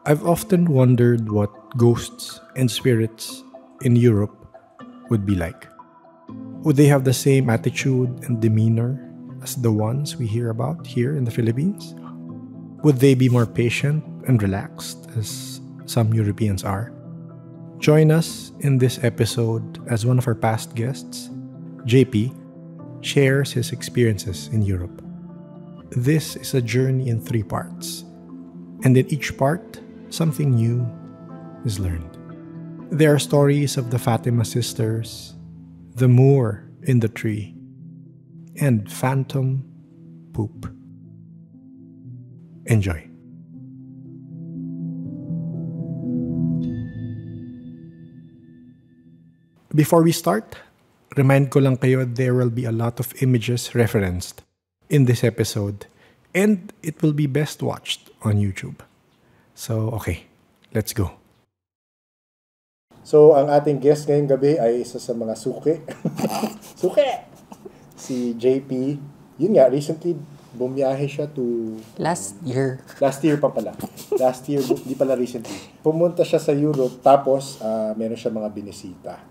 I've often wondered what ghosts and spirits in Europe would be like. Would they have the same attitude and demeanor as the ones we hear about here in the Philippines? Would they be more patient and relaxed as some Europeans are? Join us in this episode as one of our past guests, JP, shares his experiences in Europe. This is a journey in 3 parts, and in each part, something new is learned. There are stories of the Fatima sisters, the Moor in the tree, and phantom poop. Enjoy. Before we start, remind ko lang kayo there will be a lot of images referenced in this episode, and it will be best watched on YouTube. So, okay, let's go. So, ang ating guest ngayong gabi ay isa sa mga suki. Suki! Si JP. Yun nga, recently bumiyahe siya to... Last year pa pala. Last year, di pala recently. Pumunta siya sa Europe, tapos meron siya mga binisita.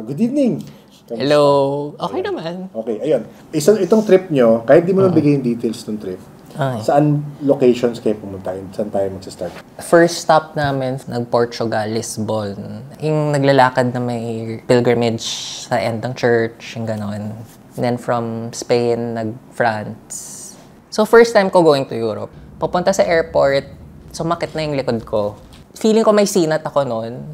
Good evening! Kamusta? Hello! Okay naman. Okay, ayun. Itong trip nyo, kahit di mo nang bigay yung details ng trip, saan locations kayo pumunta? Saan tayo mag-start? First stop namin, nag-Portugal, Lisbon. Yung naglalakad na may pilgrimage sa end ng church, yung gano'n. And then from Spain, nag-France. So first time ko going to Europe. Papunta sa airport, sumakit na yung likod ko. Feeling ko may sinat ako noon.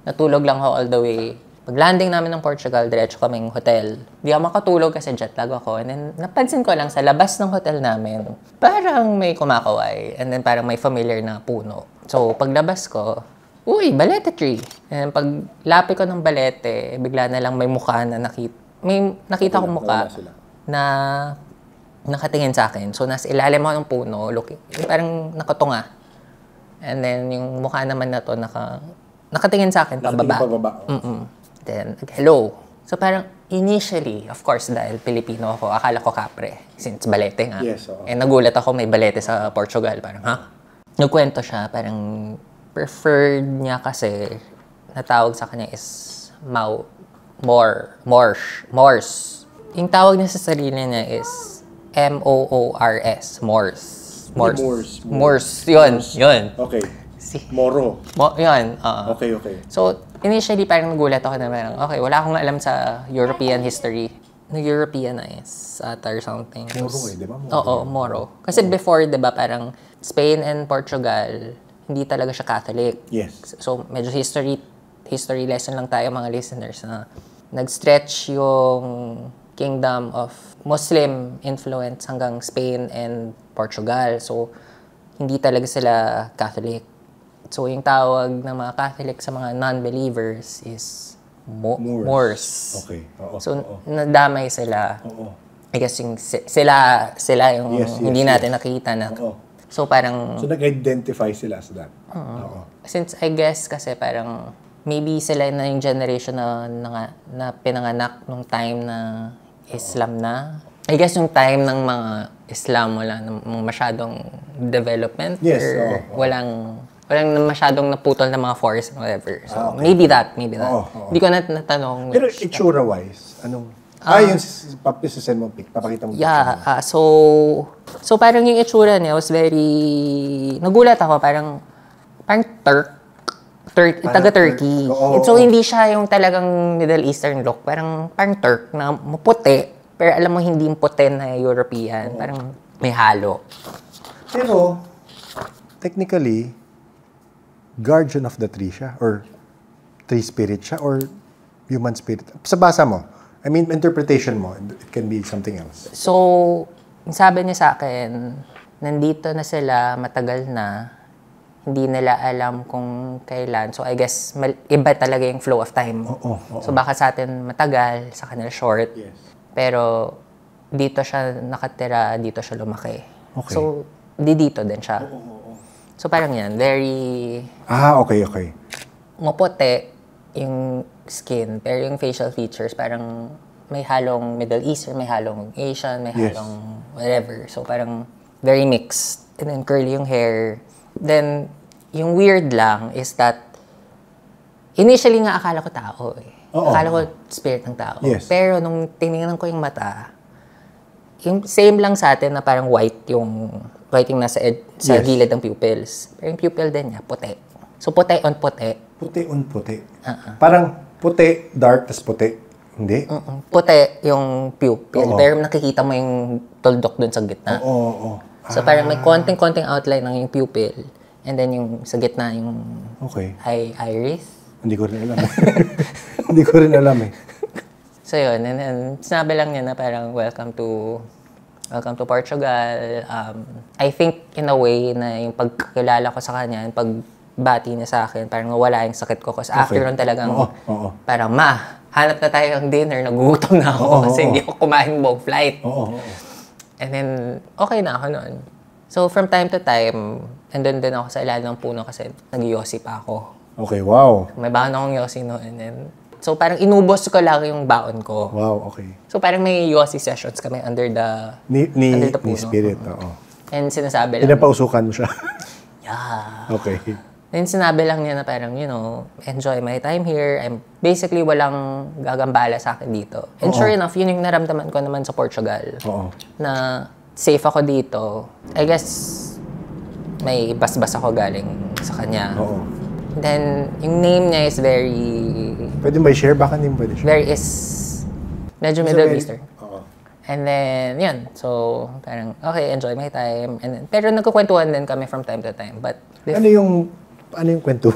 Natulog lang ako all the way. Pag-landing namin ng Portugal, diretso kaming hotel. Di ako makatulog kasi jet lag ako. And then, napansin ko lang sa labas ng hotel namin, parang may kumakaway. And then, parang may familiar na puno. So, paglabas ko, uy, balete tree. And then, paglapit ko ng balete, bigla na lang may mukha na nakita kong mukha na nakatingin sa akin. So, nasa ilalim ako ng puno, parang nakatunga. And then, yung mukha naman na to, nakatingin sa akin pababa. Then, hello. So parang initially, of course, dahil Pilipino ako, akala ko kapre. Since balete nga. Yes, And nagulat ako may balete sa Portugal. Parang, nagkwento siya, parang preferred niya kasi natawag sa kanya is Moors. Yung tawag niya sa sarili niya is M-O-O-R-S. Moors. Yun. Okay. Moro. Yun. Okay. So, initially, parang nagulat ako na parang, okay, wala akong alam sa European history. Europeanize or something. Moro di ba? Oo, Moro. Kasi before, di ba, parang Spain and Portugal, hindi talaga siya Catholic. Yes. So, medyo history lesson lang tayo, mga listeners, na nag-stretch yung kingdom of Muslim influence hanggang Spain and Portugal. So, hindi talaga sila Catholic. So, yung tawag ng mga Catholic sa mga non-believers is Moors. Okay. So, nadamay sila. I guess yung sila yung hindi natin nakita na. So, parang... So, nag-identify sila sa that. Since I guess kasi parang maybe sila na yung generation na pinanganak nung time na Islam na. I guess yung time ng mga Islam wala namang masyadong development. Yes. Walang masyadong naputol na mga forest and whatever. So, maybe that. Hindi ko na natanong. Pero itsura-wise, anong... yung send mo pic, papakita mo. Yeah. So parang yung itsura niya was very... Nagulat ako, parang taga-Turkey. So, hindi siya yung talagang Middle Eastern look. Parang Turk na maputi. Pero alam mo, hindi yung puti na European. Parang may halo. Pero, technically, guardian of the tree siya? Or tree spirit siya? Or human spirit? Sa basa mo, I mean, interpretation mo, it can be something else. So, sabi niya sa akin, nandito na sila matagal na, hindi nila alam kung kailan. So, I guess, iba talaga yung flow of time. So, baka sa atin matagal, sa kanila short. Yes. Pero, dito siya nakatira, dito siya lumaki. Okay. So, dito din siya. So, parang yan, very... Okay. Maputi yung skin, pero yung facial features, parang may halong Middle Eastern, may halong Asian, may halong whatever. So, parang very mixed. And then, curly yung hair. Then, Yung weird lang is that, initially nga akala ko tao eh. Oo. Akala ko spirit ng tao. Yes. Pero nung tinignan ko yung mata, yung same lang sa atin na parang white yung nasa sa Yes. gilid ng pupils. Pero yung pupil din niya, puti. So puti on puti. Puti on puti. Parang puti, dark, tas puti. Hindi? Puti yung pupil. Oo. Pero nakikita mo yung tuldok dun sa gitna. Oo. So parang may konting-konting outline ng yung pupil. And then yung sa gitna yung Okay. iris. Hindi ko rin alam. Hindi ko rin alam eh. So yun, and then sinabi lang niya na parang welcome to Portugal. I think in a way na yung pagkakilala ko sa kanya, yung pagbati niya sa akin, parang nawala yung sakit ko. Kasi after nun talagang parang, hanap na tayo ng dinner, nagugutom na ako kasi hindi ako kumain buong flight. And then, okay na ako noon. So from time to time, andun din ako sa ilalim ng puno kasi nag-yosi pa ako. Okay, wow. May baon akong yosi noon. And then, so parang inubos ko lang yung baon ko. Wow, okay. So parang may yosi sessions kami under the Ni puno. spirit, oo. And sinasabi lang. Pinapausukan mo siya. Yeah. Okay. Then sinabi lang niya na parang, enjoy my time here. I'm basically walang gagambala sa akin dito. And sure enough, yun yung naramdaman ko naman sa Portugal. Oo. Na safe ako dito. I guess may basbas ako galing sa kanya. Oo. Then, yung name niya is very... Pwede ba i-share? Baka hindi mo pwede share. Medyo Middle very- Eastern. Oo. And then, yun. So, parang, okay, enjoy my time. And then, pero nagkukwentuhan din kami from time to time. But, Ano yung kwento?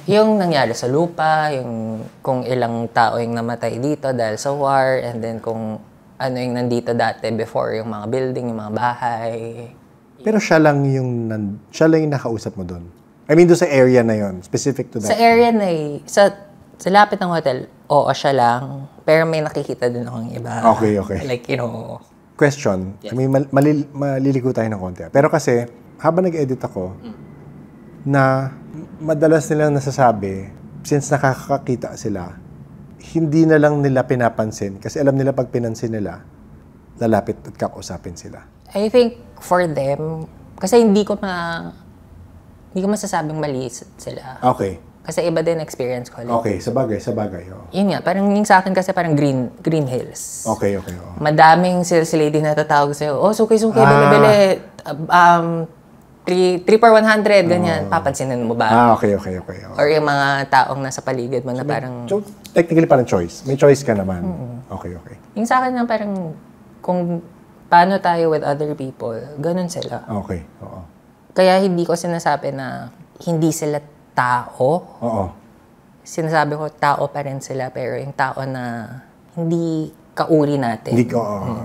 yung nangyari sa lupa, yung kung ilang tao yung namatay dito dahil sa war, and then kung ano yung nandito dati before, yung mga building, yung mga bahay. Pero siya lang yung nakausap mo doon. I mean, doon sa area na yon, specific to that. Sa area na sa lapit ng hotel, oo, siya lang. Pero may nakikita din akong iba. Okay. Like, Question. I mean, maliligo tayo ng konti. Pero kasi, habang nag-edit ako, na madalas nilang nasasabi, since nakakakita sila, hindi na lang nila pinapansin. Kasi alam nila pag pinansin nila, lalapit at kakausapin sila. I think for them, kasi hindi ko masasabing mali sila. Okay. Kasi iba din experience ko. Like, Okay, sabagay. Oo. yun nga, parang yung sa akin kasi parang Green Hills. Okay. Oo. Madaming sales lady na tatawag sa'yo, suki-suki, bili-bili, 3 for 100, ganyan. Papansinin mo ba? Okay. Or yung mga taong nasa paligid mo na parang... So, technically parang choice. May choice ka naman. Okay. Yung sa akin lang parang kung paano tayo with other people, ganun sila. Okay, oo. Kaya hindi ko sinasabi na hindi sila tao. Oo. Sinasabi ko tao pa rin sila, pero yung tao na hindi kauri natin. Hindi ko,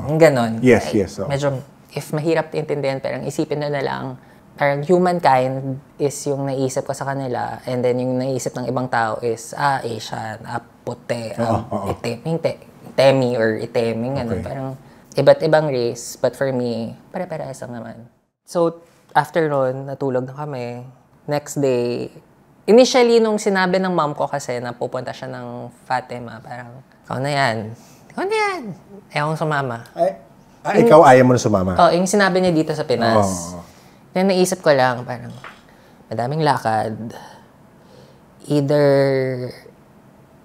Yung ganon. Yes, oo. Medyo, if mahirap intindihan, parang isipin na lang, parang humankind is yung naisip ko sa kanila, and then yung naisip ng ibang tao is, Asian, puti, itim, yung temi or iteming, Okay. parang iba't ibang race, but for me, pare-parehas lang naman. So, after nun, natulog na kami. Next day, initially, nung sinabi ng mom ko kasi na pupunta siya ng Fatima, parang, ikaw na yan. Ayaw kong sumama. Ikaw ayaw mo na sumama? Oh, yung sinabi niya dito sa Pinas. Then naisip ko lang, parang, madaming lakad. Either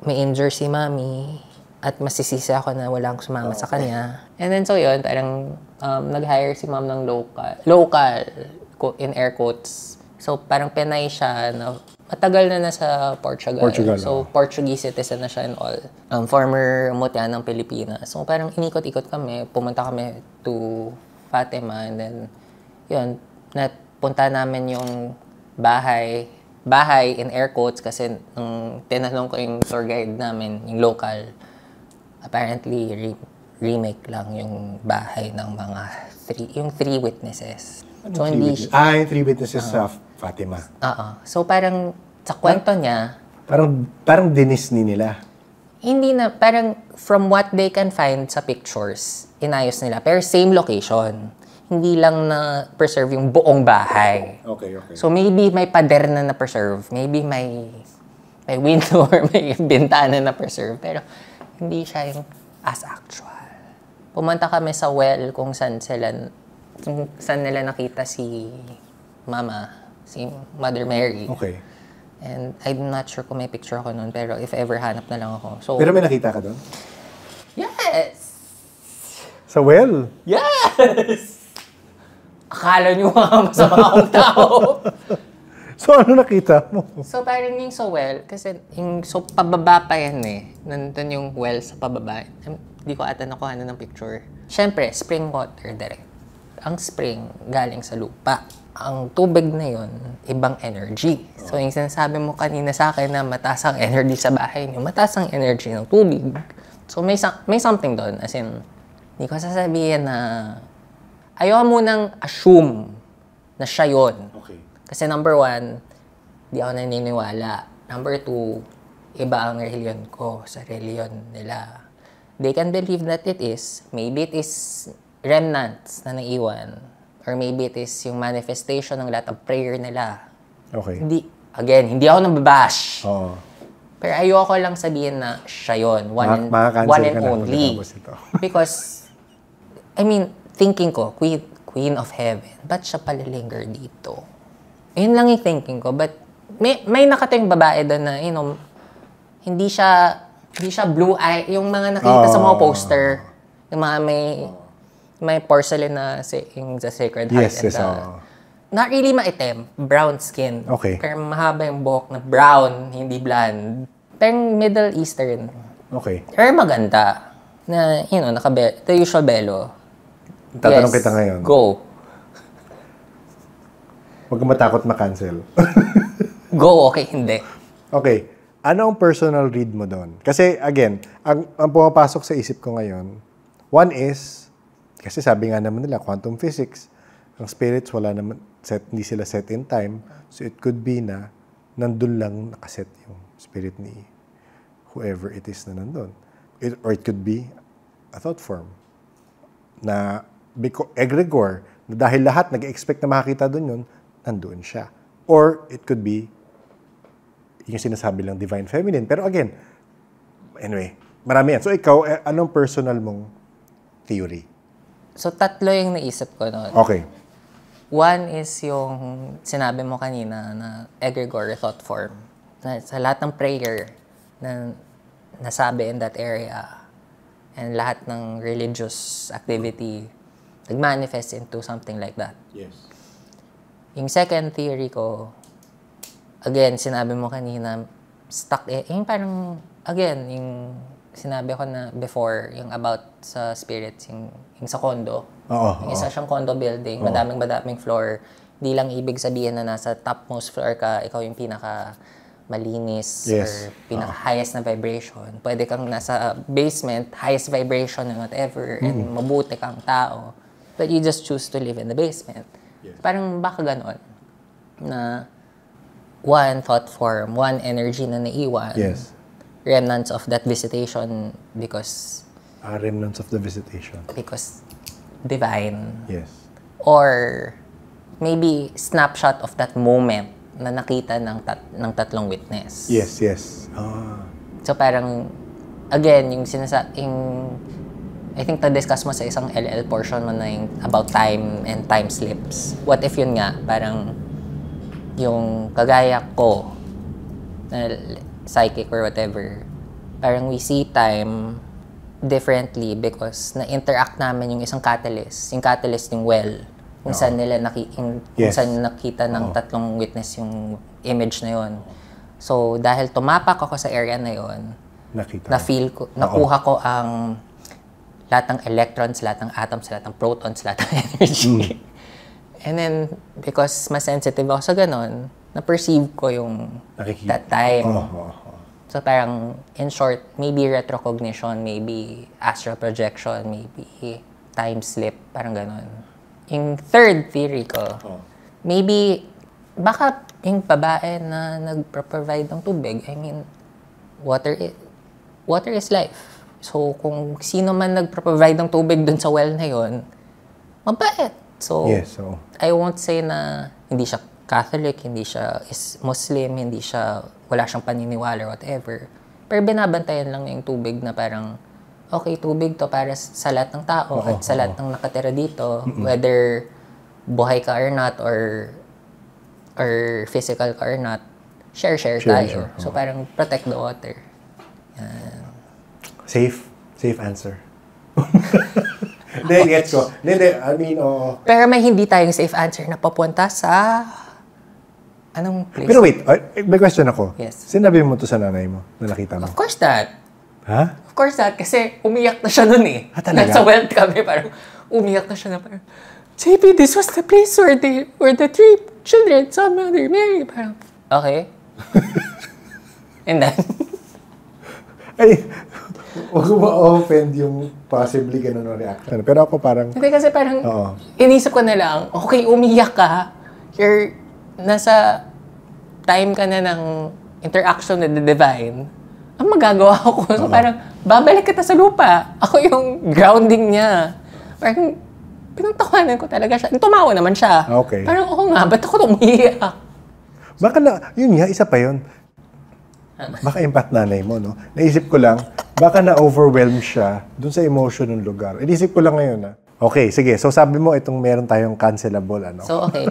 may injure si mami, at masisisi ako na wala akong sumama sa kanya. And then so yun, parang nag-hire si mom ng local, in air quotes. So parang Pinay siya na matagal na nasa Portugal. So Portuguese citizen na siya and all. Former mutya ng Pilipinas. So parang inikot-ikot kami, pumunta kami to Fatima, and then yun, napunta namin yung bahay in air quotes kasi nung tinanong ko yung tour guide namin, yung local, apparently remake lang yung bahay ng mga yung three witnesses. So hindi yung 3 witnesses sa Fatima. So parang sa kwento niya, Parang dinisni nila. hindi na, parang from what they can find sa pictures, inayos nila. Pero same location. Hindi lang na preserve yung buong bahay. Okay. So maybe may pader na preserve, maybe may window or may bintana na preserve, pero hindi siya yung as actual. Pumunta kami sa well kung saan nila nakita si mama, si Mother Mary. Okay. And I'm not sure kung may picture ako nun, pero if ever hanap na lang ako. So, Pero may nakita ka doon? yes! Sa well? Yes! Akala nyo mga masama akong tao. So, ano nakita mo? So, parang yung sa well, kasi so pababa pa yan eh. Nandun yung well sa pababa. Hindi ko ata nakuha na ng picture. Siyempre, spring water direct. Ang spring galing sa lupa. Ang tubig na yun, ibang energy. So, yung sinasabi mo kanina sa akin na mataas ang energy sa bahay niyo, mataas ang energy ng tubig. So, may something doon. As in, hindi ko sasabihin na ayaw munang assume na siya yun. Okay. Kasi number 1, di ako naniniwala. Number 2, iba ang reliyon ko sa reliyon nila. They can believe that it is. Maybe it is remnants na naiwan. Or maybe it is yung manifestation ng lahat of prayer nila. Okay. Hindi ako nababash. Oo. Pero ayoko lang sabihin na siya yun. One and only. Because, I mean, thinking ko, Queen of Heaven, ba't siya palilinger dito? Yun lang yung thinking ko. But may nakatayong babae doon na, hindi siya blue eye. Yung mga nakita sa mga poster, yung mga may porcelain na yung The Sacred Heart. Yes, Not really maitim, brown skin. Okay. Pero mahaba yung buhok na brown, hindi blonde. Pero Middle Eastern. Okay. Pero maganda. Na, the usual belo. Tatanong kita ngayon. Go. Huwag kang matakot ma-cancel. Go, okay, hindi. Okay. Ano ang personal read mo doon? Kasi, again, ang pumapasok sa isip ko ngayon, one is, kasi sabi nga naman nila, quantum physics, ang spirits, hindi sila set in time. So, it could be na nandun lang nakaset yung spirit ni whoever it is na nandun. Or it could be a thought form. Na, egregore, na dahil lahat nag-expect na makakita doon yun, nandoon siya. Or it could be yung sinasabi lang divine feminine. Pero again, anyway, marami yan. So ikaw, anong personal mong theory? So 3 yung naisip ko noon. Okay. One is yung sinabi mo kanina na egregore thought form. Na sa lahat ng prayer na nasabi in that area and lahat ng religious activity nag-manifest into something like that. Yes. Yung second theory ko, again, sinabi mo kanina, yung parang, again, yung sinabi ko na before, yung about sa spirits, yung sa condo. Yung isa siyang condo building, madaming floor. Hindi lang ibig sabihin na nasa topmost floor ka, ikaw yung pinaka malinis or pinaka-highest na vibration. Pwede kang nasa basement, highest vibration and whatever, and mabuti kang tao. But you just choose to live in the basement. Yes. Parang baka ganon. Na one thought form, one energy na naiwan. Yes. Remnants of that visitation because Remnants of the visitation. because divine. Yes. Or maybe snapshot of that moment na nakita ng tatlong witness. Yes. So parang, again, I think na-discuss mo sa isang LL portion mo na yung about time and time slips. What if yun nga, parang yung kagaya ko, na psychic or whatever, parang we see time differently because na-interact namin yung isang catalyst. Yung catalyst yung well. Kung saan nila kung saan nakita ng tatlong witness yung image na yun. So, dahil tumapak ako sa area na yun, na-feel ko, nakuha ko ang lahat ng electrons, lahat ng atoms, lahat ng protons, lahat ng energy. And then, because mas sensitive ako sa ganun, na-perceive ko yung that time. So parang, in short, maybe retrocognition, maybe astral projection, maybe time slip, parang ganun. Yung third theory ko, maybe, baka yung babae na nag-provide ng tubig, I mean, water is life. So, kung sino man nag-provide ng tubig dun sa well na yun, mabait. So, I won't say na hindi siya Catholic, hindi siya is Muslim, wala siyang paniniwala or whatever. Pero binabantayan lang yung tubig na parang, okay, tubig to para sa lahat ng tao at sa lahat ng nakatira dito, whether buhay ka or not, or or physical ka or not, share Share, tayo. share. So parang protect the water. Safe answer. Hindi, gets ko. Hindi, I mean, Pero may hindi tayong safe answer na papunta sa anong place? Pero wait, may question ako. Yes. Sinabi mo to sa nanay mo na nakita mo? Of course that. Ha? Of course that. Kasi umiyak na siya nun eh. Talaga? Nasa welt kami, parang umiyak na siya na parang, JP, this was the place where the three children saw Mother Mary. Parang, okay. And then, Ay, huwag mo ma-offend yung possibly ganun ang reaction. Pero ako parang, hindi kasi parang, Oo. inisip ko na lang, okay, umiyak ka. You're, nasa time ka na ng interaction with the divine. Ang magagawa ko, so parang, babalik kita sa lupa. Ako yung grounding niya. Parang, pinagtawanan ko talaga siya. Tumawa naman siya. Okay. Parang, oo nga, ba't ako umiyak? baka na, yun nga, isa pa yun. Baka impact nanay mo, no? Naisip ko lang, baka na-overwhelm siya dun sa emotion ng lugar. Inisip ko lang ngayon, ha? Okay, sige. So, sabi mo, itong meron tayong cancelable, ano? So, okay.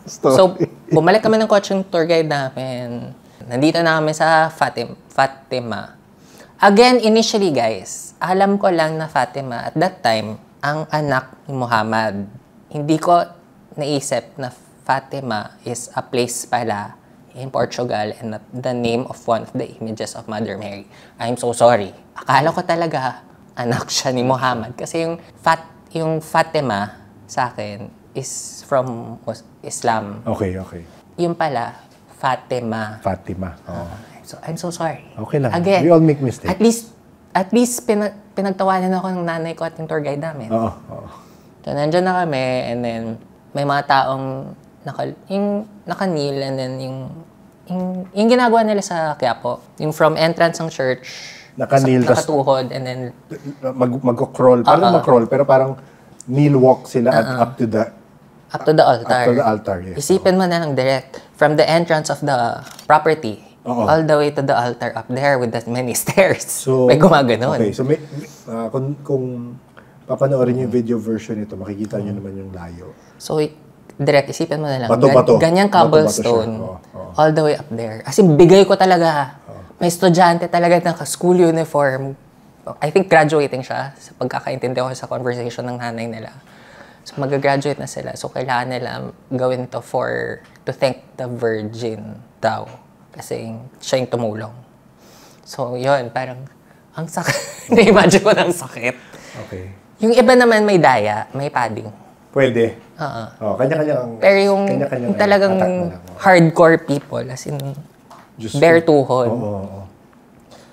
Story. So, bumalik kami ng coaching tour guide namin. Nandito na kami sa Fatima. Again, initially, guys, alam ko lang na Fatima, at that time, ang anak ni Muhammad. Hindi ko naisip na Fatima is a place pala in Portugal and not the name of one of the images of Mother Mary. I'm so sorry. Akala ko talaga anak siya ni Muhammad kasi yung Fatima sa akin is from Islam. Okay. Yung pala, Fatima. Fatima. Oh. So I'm so sorry. Okay lang. Again, We all make mistakes. At least pinagtawanan ako ng nanay ko at yung tour guide namin. Oo. So nandyan na kami and then may mga taong naka-kneel and then yung ginagawa nila sa Quiapo, yung from entrance ng church, Naka-kneel, nakatuhod, and then Mag-crawl. Parang mag-crawl, pero parang kneel walk sila up to the altar. Up to the altar, yes. Isipin mo na lang direct, from the entrance of the property, Oo. all the way to the altar up there with that many stairs. So, may gumaganon. Okay, so kung papanoorin yung video version nito, makikita nyo naman yung layo. So, direct, isipin mo na lang. Bato-bato. Ganyang Bato-bato cobblestone. siya. Oo. All the way up there. As in, bigay ko talaga. May estudyante talaga ng school uniform. I think graduating siya sa pagkakaintindi ko sa conversation ng nanay nila. So, mag-graduate na sila. So, kailangan nila gawin to to thank the Virgin daw. Kasi siya yung tumulong. So, yun, parang, ang sakit. Na-imagine ko ng sakit. Okay. Yung iba naman may daya, may padding. Pwede. Oo. Oh, kanya-kanya ang... Pero yung kanya-kanyang talagang attack na lang. hardcore people, as in, Just bare tuhod. Oo.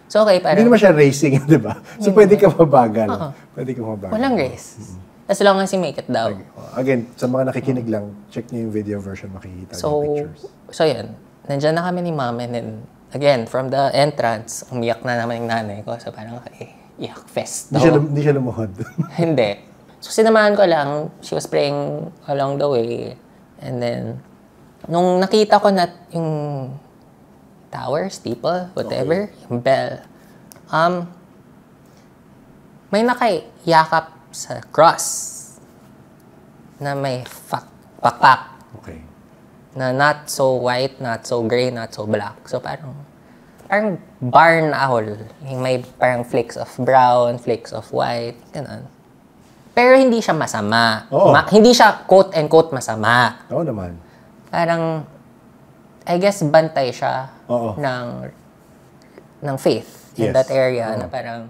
So, okay, Hindi parang, naman siya racing, di ba? So, pwede ka mabagal. Pwede ka mabagal. walang race. As long as you make it daw. Again, sa mga nakikinig lang, check niyo yung video version, makikita yung So, pictures. yun. Nandiyan na kami ni mom and then, again, from the entrance, umiyak na naman yung nanay ko. So, parang, okay, iyak fest. Hindi siya lumuhod. Hindi. So, sinamahan ko lang. She was praying along the way. And then, nung nakita ko na yung tower, steeple, whatever, yung bell, may nakayakap sa cross na may pakpak Okay. na not so white, not so gray, not so black. So, parang barn owl. Yung may parang flakes of brown, flakes of white, ganun. Pero hindi siya masama. Oo. Hindi siya quote-and-quote masama. Oo naman. Parang, I guess, bantay siya Oo. ng faith in Yes. that area na parang,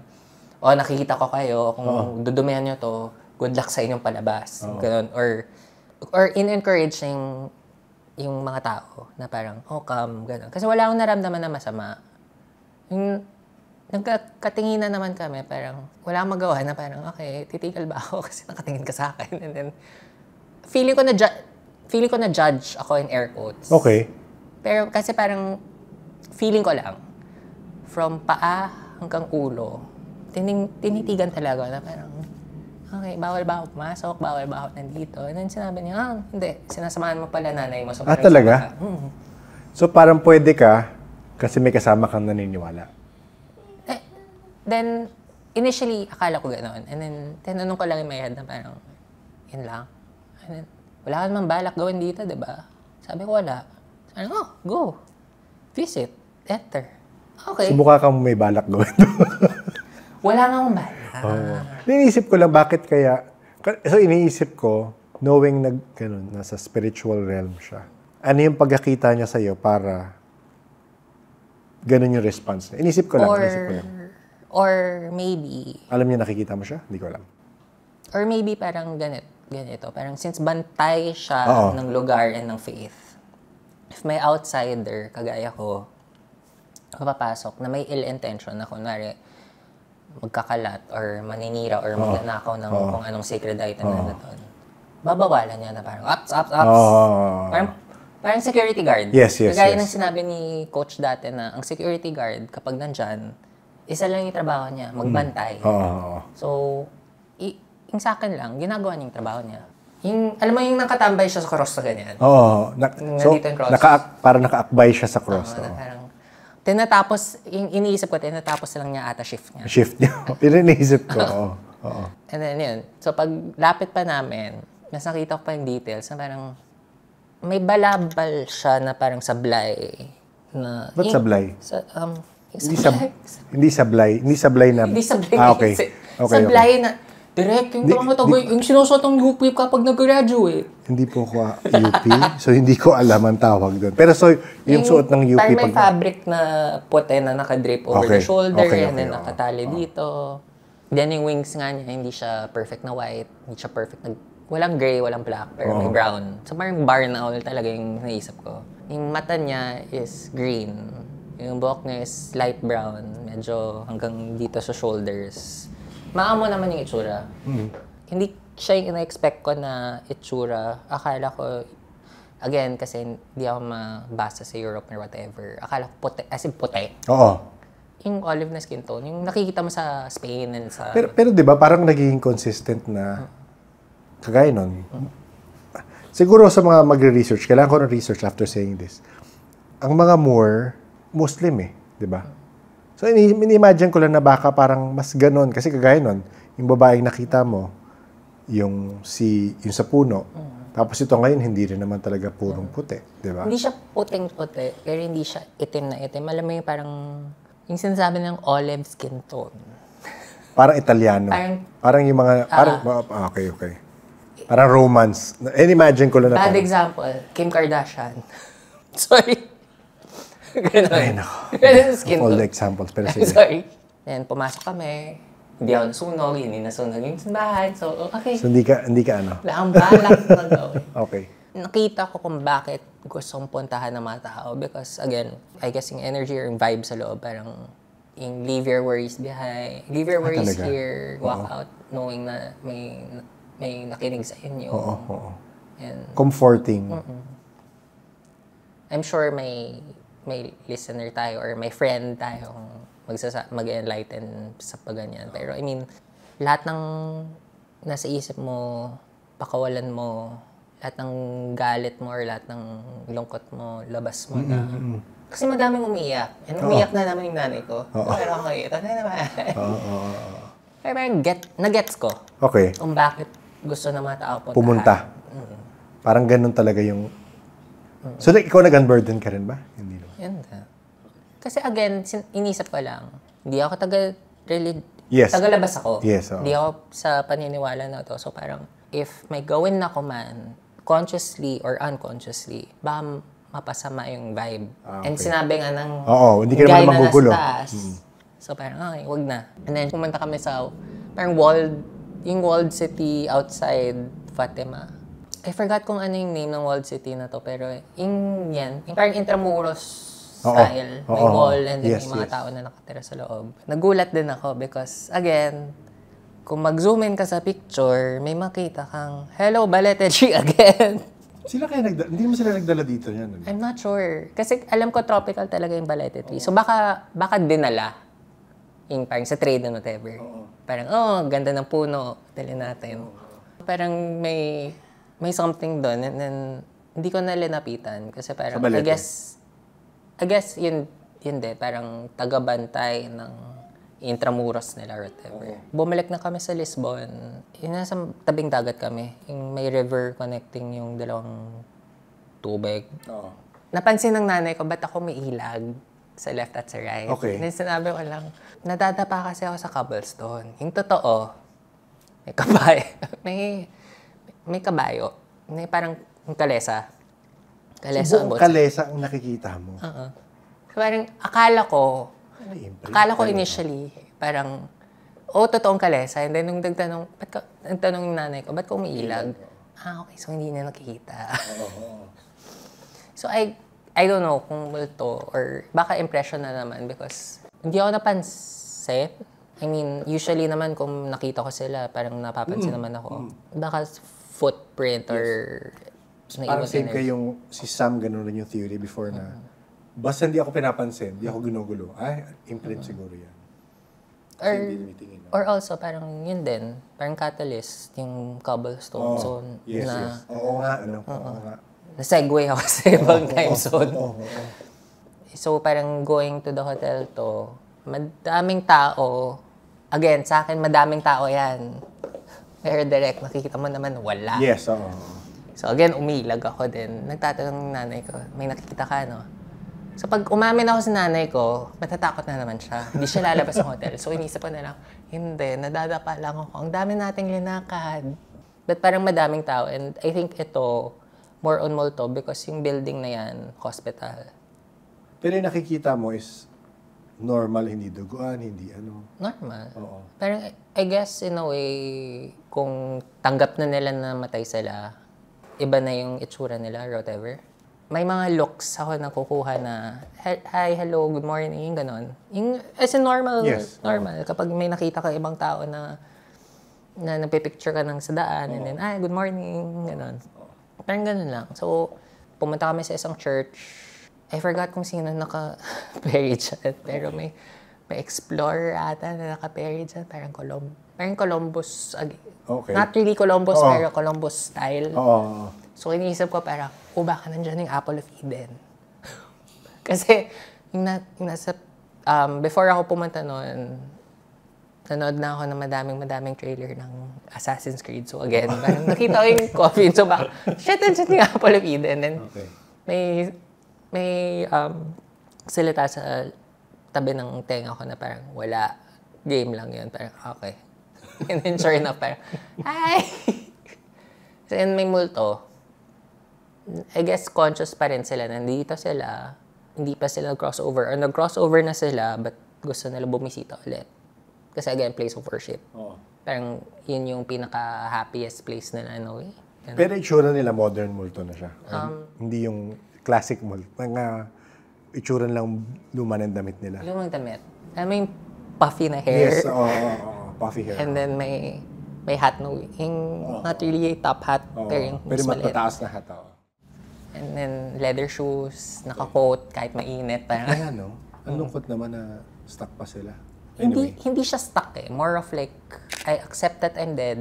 nakikita ko kayo, kung dudumihan nyo to, good luck sa inyong palabas. Ganun. Or in-encourage yung mga tao na parang, come, ganun. Kasi wala akong naramdaman na masama. Yung nagkatinginan naman kami, parang wala akong magawa na parang, okay, titigil ba ako kasi nakatingin ka sa akin? And then, feeling ko na judge ako in air quotes. Okay. Pero kasi parang, feeling ko lang, from paa hanggang ulo, tinitigan talaga na parang, okay, bawal ba ako pumasok? Bawal ba ako nandito? And then sinabi niya, hindi, sinasamahan mo pala nanay mo. So, parang Talaga? So, parang pwede ka kasi may kasama kang naniniwala. Then, initially, akala ko gano'n. And then, tinanong ko lang in my head na parang, yun lang. And then, wala ka naman balak gawin dito, di ba? Sabi ko, wala. Ano, go. Visit. Enter. Okay. So, mukha kang may balak gawin. Wala nga akong bala. Iniisip ko lang, bakit kaya... So, iniisip ko, knowing nasa spiritual realm siya, ano yung pagkakita niya sa'yo para ganun yung response niya? Inisip ko lang. Or maybe... Alam niya nakikita mo siya? Hindi ko alam. Or maybe parang ganito. Parang since bantay siya ng lugar and ng faith, if may outsider, kagaya ko, papasok na may ill intention na kunwari magkakalat or maninira or magnanakaw ng kung anong sacred item na doon, babawalan niya na parang ups. Parang security guard. Yes. Kagaya ng sinabi ni coach dati na ang security guard, kapag nandyan, isa lang yung trabaho niya, magbantay. So, yung sa akin lang, ginagawa niya yung trabaho niya. Alam mo yung nakatambay siya sa cross na ganyan? Oo. So, parang nakaakbay siya sa cross. Parang, tinatapos, yung iniisip ko, tinatapos lang niya ata shift niya. Shift niya. Iniisip ko, oo. And then yun. So, pag lapit pa namin, mas nakita ko pa yung details na parang, may balabal siya na parang sablay. Ba't sablay? Hindi sablay na... Hindi sablay. Okay. Sablay na... Direct, yung sinusuot ng UP kapag nag-graduate. Hindi po ko UP, so hindi ko alam ang tawag doon. Pero so, yung suot ng UP... Parang may fabric na puti na nakadrape over the shoulder and then nakatali dito. Then yung wings nga niya, hindi siya perfect na white, hindi siya perfect na... Walang gray, walang black, pero may brown. So parang barn owl talaga yung naisip ko. Yung mata niya is green. Yung buhok niya is light brown, medyo hanggang dito sa shoulders. Maamo naman yung itsura. Hindi siya yung ina-expect ko na itsura. Akala ko, again, kasi hindi ako mabasa sa Europe or whatever. Akala ko puti, as in puti. Oo. Yung olive na skin tone, yung nakikita mo sa Spain and sa... Pero di ba, parang naging consistent na kagaya nun. Siguro sa mga magre-research, kailangan ko ng research after saying this. Ang mga Moor, Muslim di ba? So, ini-imagine ko lang na baka parang mas ganon. Kasi kagaya nun, yung babaeng nakita mo, yung sa puno, tapos ito ngayon, hindi rin naman talaga purong puti. Di ba? Hindi siya puting-puti, pero hindi siya itim na itim. Alam mo yung parang, yung sinasabi ng olive skin tone. Parang Italiano. Parang yung mga, okay. Parang romance. Imagine ko lang na bad example, Kim Kardashian. Sorry. Ay, nako. All the examples. Pero sige. Sorry. Then, pumasok kami. Hindi ako nasunog. Hindi nasunog yung simbahan. So, okay. So, hindi ka ano? Wala akong balak na gawin. Okay. Nakita ko kung bakit gustong puntahan ng mga tao. Because, again, I guess yung energy or yung vibe sa loob, parang yung leave your worries behind. Leave your worries here. Walk out knowing na may nakinig sa inyo. Oo. And, comforting. I'm sure may listener tayo or may friend tayo mag-enlighten sa pagganyan. Pero I mean, lahat ng nasa isip mo, pakawalan mo, lahat ng galit mo or lahat ng lungkot mo, labas mo na. Kasi madaming umiiyak. And umiiyak na naman yung nanay ko. Pero ako ito na naman. Pero nag-gets ko. Okay. Kung bakit gusto ng mga tao pumunta. Parang ganun talaga yung... So, ikaw nag-unburden ka rin ba? Hindi naman. Kasi again, inisip ko lang, hindi ako Yes. tagalabas ako. Yes. Hindi ako sa paniniwala na to. So parang, if may gawin na ko man, consciously or unconsciously, baka mapasama yung vibe. And sinabi nga ng hindi ka naman magugulo. So parang, okay, wag na. And then pumunta kami sa parang yung walled city outside Fatima. I forgot kung ano yung name ng walled city na to, pero yung parang Intramuros style. May wall and then may mga tao na nakatira sa loob. Nagulat din ako because, again, kung mag-zoom in ka sa picture, may makita kang, hello, Balete G again. Hindi mo sila nagdala dito yan? I'm not sure. Kasi alam ko tropical talaga yung Balete tree. So baka dinala. Yung parang sa trade and whatever. Parang, ganda ng puno. Dali natin. Parang may something doon and then hindi ko na linapitan. Kasi parang, I guess yun din, parang taga-bantay ng Intramuros nila or whatever. Bumalik na kami sa Lisbon. Yung nasa tabing dagat kami. Yung may river connecting yung dalawang tubig. napansin ng nanay ko, ba't ako may ilag sa left at sa right? Okay. And then sinabi ko lang, nadadapa kasi ako sa cobblestone. Yung totoo, may kabayo. may kabayo. May parang yung kalesa. Kalesa ang Buong kalesa ang nakikita mo. So, parang akala ko Ay, initially, parang, totoong kalesa. And then nung nagtanong yung nanay ko, ba't ko umiilag? Okay, so hindi na nakikita. So I don't know kung multo or baka impression na naman because hindi ako napansin. I mean, usually naman kung nakita ko sila, parang napapansin naman ako. Baka footprint or Parang same kayong si Sam, ganun rin yung theory before na basta hindi ako pinapansin, hindi ako ginugulo. Ay, imprint siguro yan. Or also, parang yun din, parang catalyst, yung cobblestone zone Yes, na yes. Oo nga, oo nga. na-segue ako sa ibang time zone. So, parang going to the hotel to, madaming tao, again, sa akin, madaming tao yan. Pero direct, nakikita mo naman, wala. Yes, oo. So, again, umilag ako din. Nagtatanong ng nanay ko, may nakikita ka, no? So, pag umamin ako sa nanay ko, matatakot na naman siya. Hindi siya lalabas ng hotel. So, inisip ko na lang, hindi, nadadapa lang ako. Ang dami nating linakad. But parang madaming tao. And I think ito, more on multo because yung building na yan, hospital. Pero yung nakikita mo is normal, hindi duguan, hindi ano. Normal. Oo. Parang, I guess, in a way, kung tanggap na nila na matay sila, iba na yung itsura nila or whatever. May mga looks ako nakukuha na, hi, hello, good morning, ganon. Yung, as in normal, Yes. normal. Kapag may nakita ka ibang tao na napipicture ka ng sa daan, and then, good morning, ganon. Parang ganon lang. So, pumunta kami sa isang church. I forgot kung sino naka-peri dyan. Pero may explorer ata na naka-peri dyan. Parang Columbus. Okay. Not really Columbus, pero Columbus style. Oo. So, iniisip ko parang, baka nandyan yung Apple of Eden. Kasi, before ako pumunta noon, nanood na ako ng madaming trailer ng Assassin's Creed. So, again, parang nakita ko yung coffin. So, baka, nandyan yung Apple of Eden. And Okay. may salita sa tabi ng tenga ko na parang, wala. Game lang yun. Parang, okay. And then, sure enough, parang, hi! So, and may multo. I guess conscious pa rin sila. Nandito sila. Hindi pa sila nag-crossover. Or nag-crossover na sila, but gusto nila bumisita ulit. Kasi again, place of worship. Oo. Parang yun yung pinaka-happiest place nila, no way. Pero itsura nila modern multo na siya. Hindi yung classic multo. Mga itsura lang luma ng damit nila. Lumang damit. May puffy na hair. Yes, oo. Puffy hair. And then may hat, no? Yung not really a top hat, pero yung Pero mas maliit. mataas na hat. Oo. And then leather shoes, naka-coat, kahit mainit. Parang, Kaya no, ang lungkot naman na stuck pa sila. Anyway. Hindi siya stuck eh. More of like, I accept that I'm dead.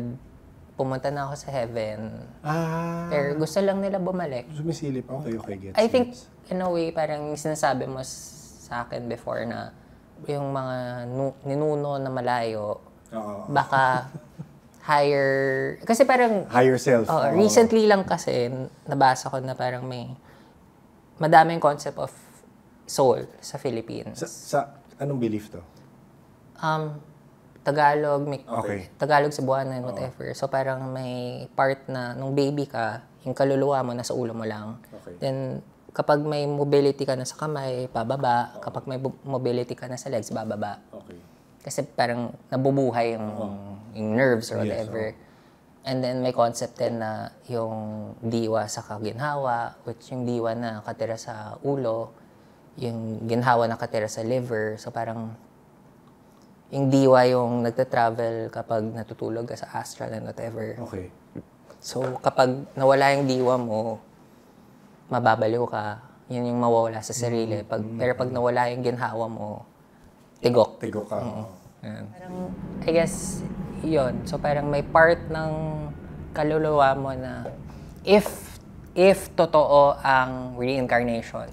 Pumunta na ako sa heaven. Pero gusto lang nila bumalik. Sumisilip. Okay, gets. I think, in a way, parang sinasabi mo sa akin before na yung mga ninuno na malayo, baka higher... Kasi parang... Higher self. Recently lang kasi, nabasa ko na parang may madaming concept of soul sa Philippines. Sa anong belief to? Tagalog, Tagalog, Cebuanan, whatever. So parang may part na nung baby ka, yung kaluluwa mo nasa ulo mo lang. Okay. Then kapag may mobility ka na sa kamay, pababa. Kapag may mobility ka na sa legs, bababa. Okay. Kasi parang nabubuhay yung nerves or whatever. And then may concept din na yung diwa sa kaginhawa, which yung diwa na nakatira sa ulo, yung ginhawa na nakatira sa liver. So parang yung diwa yung nagta-travel kapag natutulog ka sa astral and whatever. Okay. So kapag nawala yung diwa mo, mababaliw ka. Yun yung mawawala sa sarili. Pero pag nawala yung ginhawa mo, tigok. Tigok ka. Parang, I guess, yun. So parang may part ng kaluluwa mo na if totoo ang reincarnation,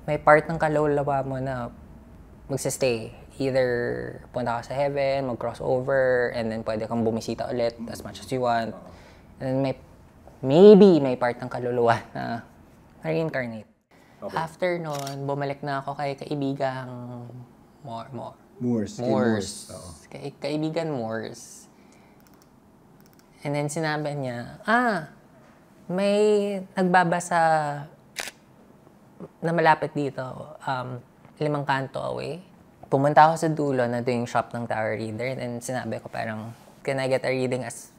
may part ng kaluluwa mo na magsistay. Either punta ka sa heaven, mag-crossover, and then pwede kang bumisita ulit as much as you want. And then maybe may part ng kaluluwa na reincarnate. Okay. After nun, bumalik na ako kay kaibigang Moors. Moors. Oo. Kaibigan Moors. And then sinabi niya, may nagbabasa na malapit dito, 5 kanto away. Pumunta ako sa dulo na doing shop ng tarot reader, and then sinabi ko parang, can I get a reading as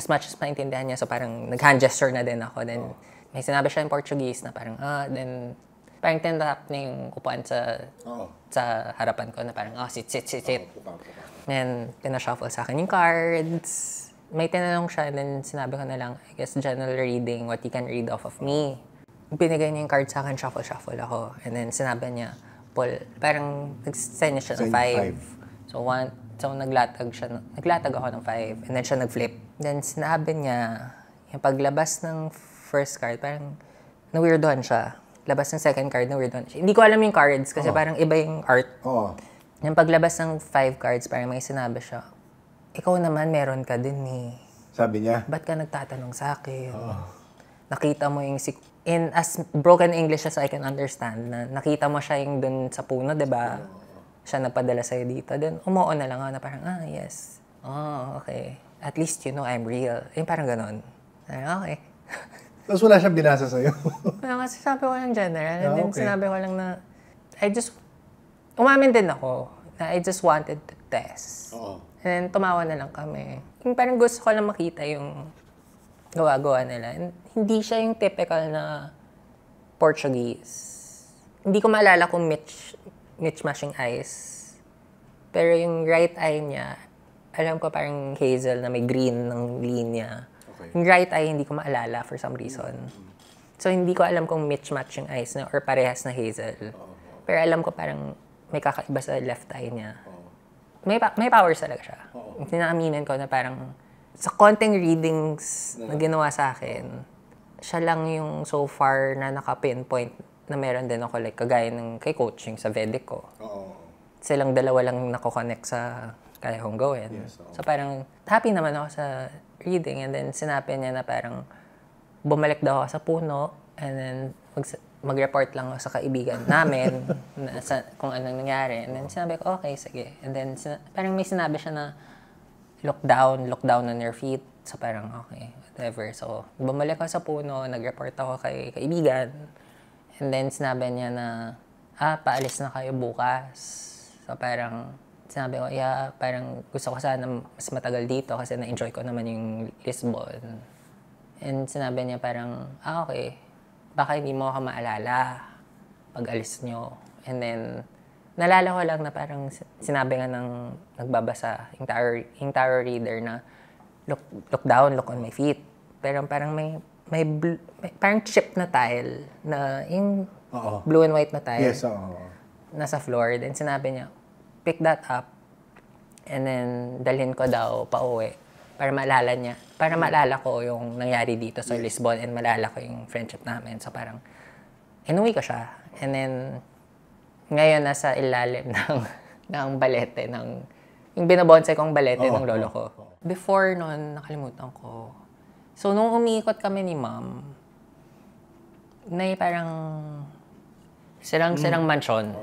much as maintindihan niya? So parang nag-hand gesture na din ako. Then may sinabi siya in Portuguese na parang, then parang tinatap niya yung upuan sa harapan ko na parang, sit. And pinashuffle sa akin yung cards. May tinanong siya, and then sinabi ko na lang, I guess general reading, what you can read off of me. Binigay niya yung card sa akin, shuffle ako. And then sinabi niya, Paul, parang nag-send niya siya ng 5. So naglatag ako ng 5. And then siya nag-flip. Then sinabi niya, yung paglabas ng first card, parang na-weirdohan siya. Labas ng second card, na-weirdohan siya. Hindi ko alam yung cards kasi parang iba yung art. Yung paglabas ng 5 cards, parang may sinabi siya, ikaw naman meron ka din eh. Sabi niya? Ba't ka nagtatanong sa akin? Nakita mo yung in as broken English as I can understand, na nakita mo siya yung dun sa puno, diba? Siya nagpadala sa'yo dito. Then, umuo na lang ako na parang, yes. Okay. At least you know I'm real. Yung parang ganon. Okay. Tapos wala siyang binasa sa'yo? Kasi sabi ko lang general. And then sinabi ko lang na, umamin din ako na I just wanted to test. And then tumawa na lang kami. Yung parang gusto ko lang makita yung gawa-gawa nila. And hindi siya yung typical na Portuguese. Hindi ko maalala kung matching eyes. Pero yung right eye niya, alam ko parang hazel na may green ng linya. Yung right eye, hindi ko maalala for some reason. So, hindi ko alam kung matching eyes na or parehas na hazel. Pero alam ko parang may kakaiba sa left eye niya. May powers talaga siya. Tinaaminin ko na parang sa konting readings na ginawa sa akin, siya lang yung so far na naka-pinpoint na meron din ako, like kagaya ng kay coaching sa Vedic ko. Silang dalawa lang nako-connect sa kaya kong gawin. So parang happy naman ako sa reading, and then sinabi niya na parang bumalik daw ako sa puno, and then mag-report lang ako sa kaibigan namin kung anong nangyari. And then sinabi ko, okay, sige. And then parang may sinabi siya na look down on your feet. So parang, okay, whatever. So bumalik ako sa puno, nag-report ako kay kaibigan. And then sinabi niya na, paalis na kayo bukas. So parang sinabi ko, parang gusto ko sana mas matagal dito kasi na-enjoy ko naman yung Lisbon. And sinabi niya parang, okay, baka hindi mo ako maalala pag alis nyo. And then, nalala ko lang na parang sinabi nga ng nagbabasa, yung tarot reader na look down, look on my feet. Pero parang may parang chip na tile na yung blue and white na tile. Yes, nasa floor. Then sinabi niya, pick that up and then dalhin ko daw pa uwi para maalala ko yung nangyari dito sa Lisbon and maalala ko yung friendship namin. So parang, inuwi ko siya. And then, ngayon nasa ilalim ng balete, yung binabonsay kong balete ng lolo ko. Before nun, nakalimutan ko. So, nung umiikot kami ni mom, parang sirang mansyon.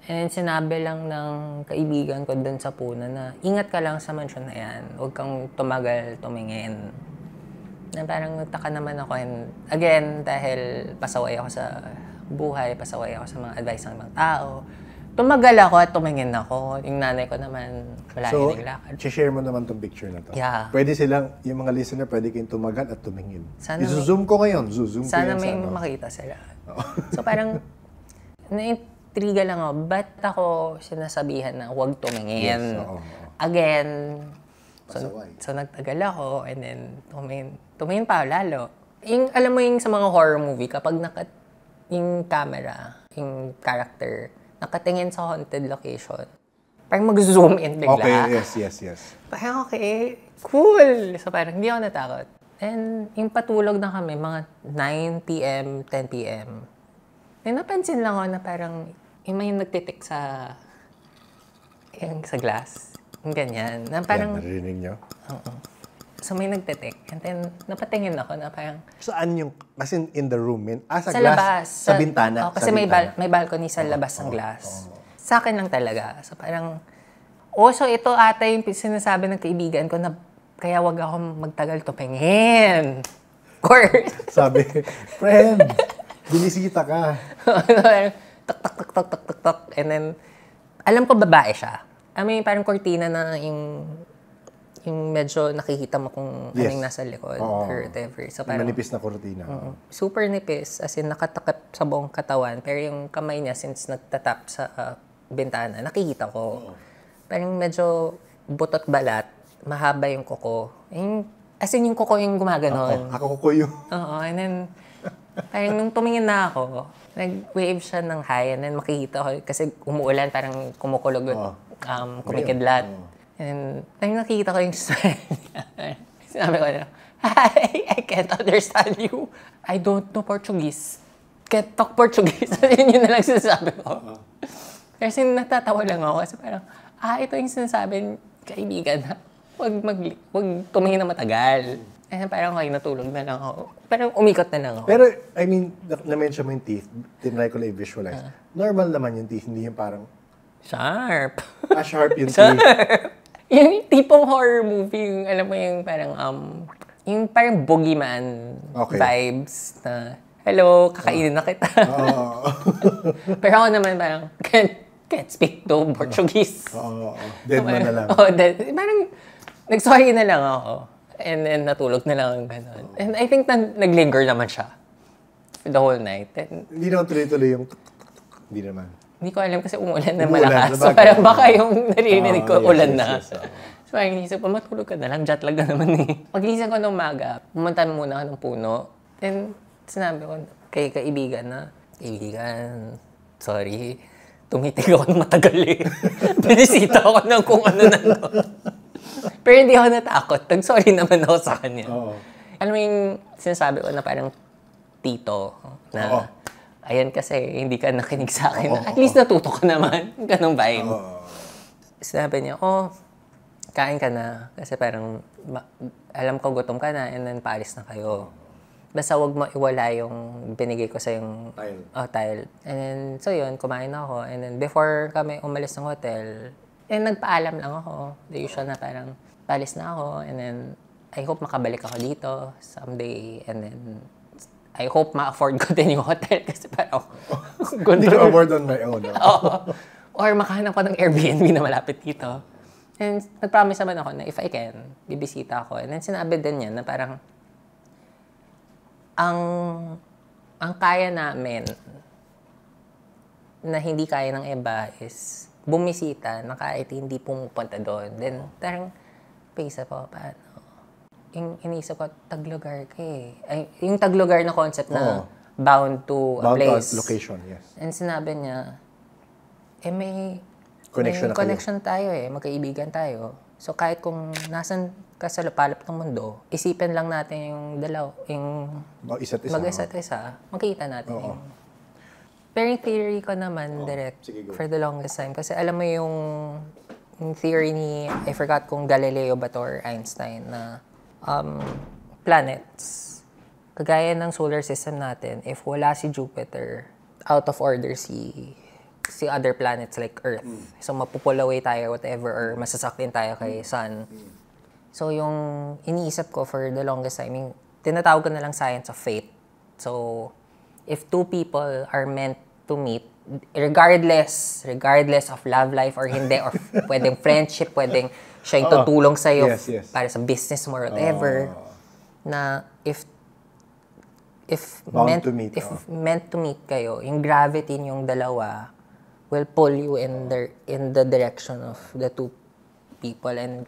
And then sinabi lang ng kaibigan ko dun sa puno na, ingat ka lang sa mansyon na yan. Huwag kang tumagal, tumingin. Na parang nagtaka naman ako. And again, dahil pasaway ako sa buhay, pasaway ako sa mga advice ng ibang tao, tumagal ako at tumingin ako. Yung nanay ko naman, wala yung naglakad. So, share mo naman tong picture na to. Yeah. Pwede silang, yung mga listener, pwede kayong tumagal at tumingin. I-zoom ko ngayon. Zoom sana may makita sila. So parang, intriga lang ako, ba't ako sinasabihan na huwag tumingin? Yes, Again, pasaway. So nagtagal ako, and then tumingin pa lalo. Yung, alam mo yung sa mga horror movie, kapag yung camera, yung character, nakatingin sa haunted location, parang mag-zoom in bigla. Okay, yes. Parang okay, cool. So parang hindi ako natakot. And yung patulog na kami, mga 9 p.m., 10 p.m., may napansin lang ako na parang may nagtitik sa glass. Yung ganyan. Na parang, yan, narinig nyo? Oo. So may nagtitik. And then, napatingin ako na parang... Saan yung, as in the room? Sa Sa glass? labas. Sa bintana? Oh, kasi sa may, bintana. may balcony sa labas ng glass. Sa akin lang talaga. So parang... so ito ata yung sinasabi ng kaibigan ko na kaya wag ako magtagal tumingin. Of course. Sabi, friend, binisita ka. Tak, tak, tak, tak, tak, tak, tak. And then, alam ko babae siya. May parang kortina na yung medyo nakikita mo kung Yes. anong nasa likod or whatever. So parang, Manipis na kurtina. super nipis, as in nakatakip sa buong katawan. Pero yung kamay niya, since nagtatap sa bintana, nakikita ko. Parang medyo butot balat, mahaba yung kuko. As in yung kuko yung gumaganon. Ako ko yung... Oo, and then, parang nung tumingin na ako, nag-wave siya ng hi, and then makikita ko, kasi umuulan, parang kumukulog, kumikidlat. And parang nakikita ko yung smile niya. Sinabi ko na, hi, I can't understand you. I don't know Portuguese. Can't talk Portuguese. Yun na lang sinasabi ko. Kasi natatawa lang ako, kasi parang, ito yung sinasabi ng kaibigan na, wag tumingin na matagal. Eh, parang okay, natulog na lang ako. Parang umikot na lang ako. Pero, I mean, na-mention mo yung teeth, tinry ko lang i-visualize. Normal naman yung teeth, hindi yung parang, Sharp. sharp yung teeth. Yung tipong horror movie, yung alam mo yung parang, yung parang boogeyman vibes na, hello, kakainin na kita. Pero ako naman parang, can't speak to Portuguese. Dead man na lang. Dead. Parang, nag-sorry na lang ako. And then, natulog na lang ang gano'n. And I think naglinger naman siya. The whole night. And, Hindi naman tuloy-tuloy yung... Hindi naman. hindi ko alam kasi umulan na malakas. So parang baka yung naririnig ko, ulan na. Yes. So parang inisip ko, matulog ka na lang, jet lag na naman eh. Pag-iisip ko ng umaga, pumunta muna ako ng puno. Then, sinabi ko kay kaibigan na, kaibigan, sorry, tumitig ako ng matagal eh. Binisita ako ng kung ano na no. Pero hindi ako natakot. Nag-sorry naman ako sa kanya. Alam mo yung sinasabi ko na parang tito na ayan kasi hindi ka nakinig sa akin. At least natuto ka naman. Ganong vibe. Sinabi niya, kain ka na. Kasi parang alam ko gutom ka na and then paalis na kayo. Basta wag mo iwala yung binigay ko sa yung tile. And then, so yun, kumain ako. And then before kami umalis ng hotel, nagpaalam lang ako. The usual na parang paalis na ako. And then, I hope makabalik ako dito someday. And then, I hope ma-afford ko din yung hotel kasi parang Hindi ko afford on my own. Or makahanap ko ng Airbnb na malapit dito. And nag-promise naman ako na if I can, bibisita ako. And then sinabi din niya na parang ang kaya namin na hindi kaya ng iba is bumisita na kahit hindi pumupunta doon. Then parang paisa po, paano? Yung inisip ko, taglugar ka eh. Yung taglugar na concept na bound to a place. Bound to location, yes. And sinabi niya, may connection tayo eh. Magkaibigan tayo. So kahit kung nasan ka sa lapalap ng mundo, isipin lang natin yung mag-isa't isa, makita natin yung... Pero yung theory ko naman, direct, for the longest time, kasi alam mo yung theory ni, I forgot kung Galileo ba to or Einstein, na planets, kagaya ng solar system natin, if wala si Jupiter, out of order si other planets like Earth. So mapupull away tayo, whatever, or masasak din tayo kay Sun. So yung iniisip ko for the longest time, yung tinatawag ko na lang science of fate. So if two people are meant to meet, regardless of love life or hindi, or pwedeng friendship, pwedeng siya yung tutulong sa'yo para sa business mo or whatever, na if meant to meet kayo, yung gravity niyong dalawa will pull you in the direction of the two people and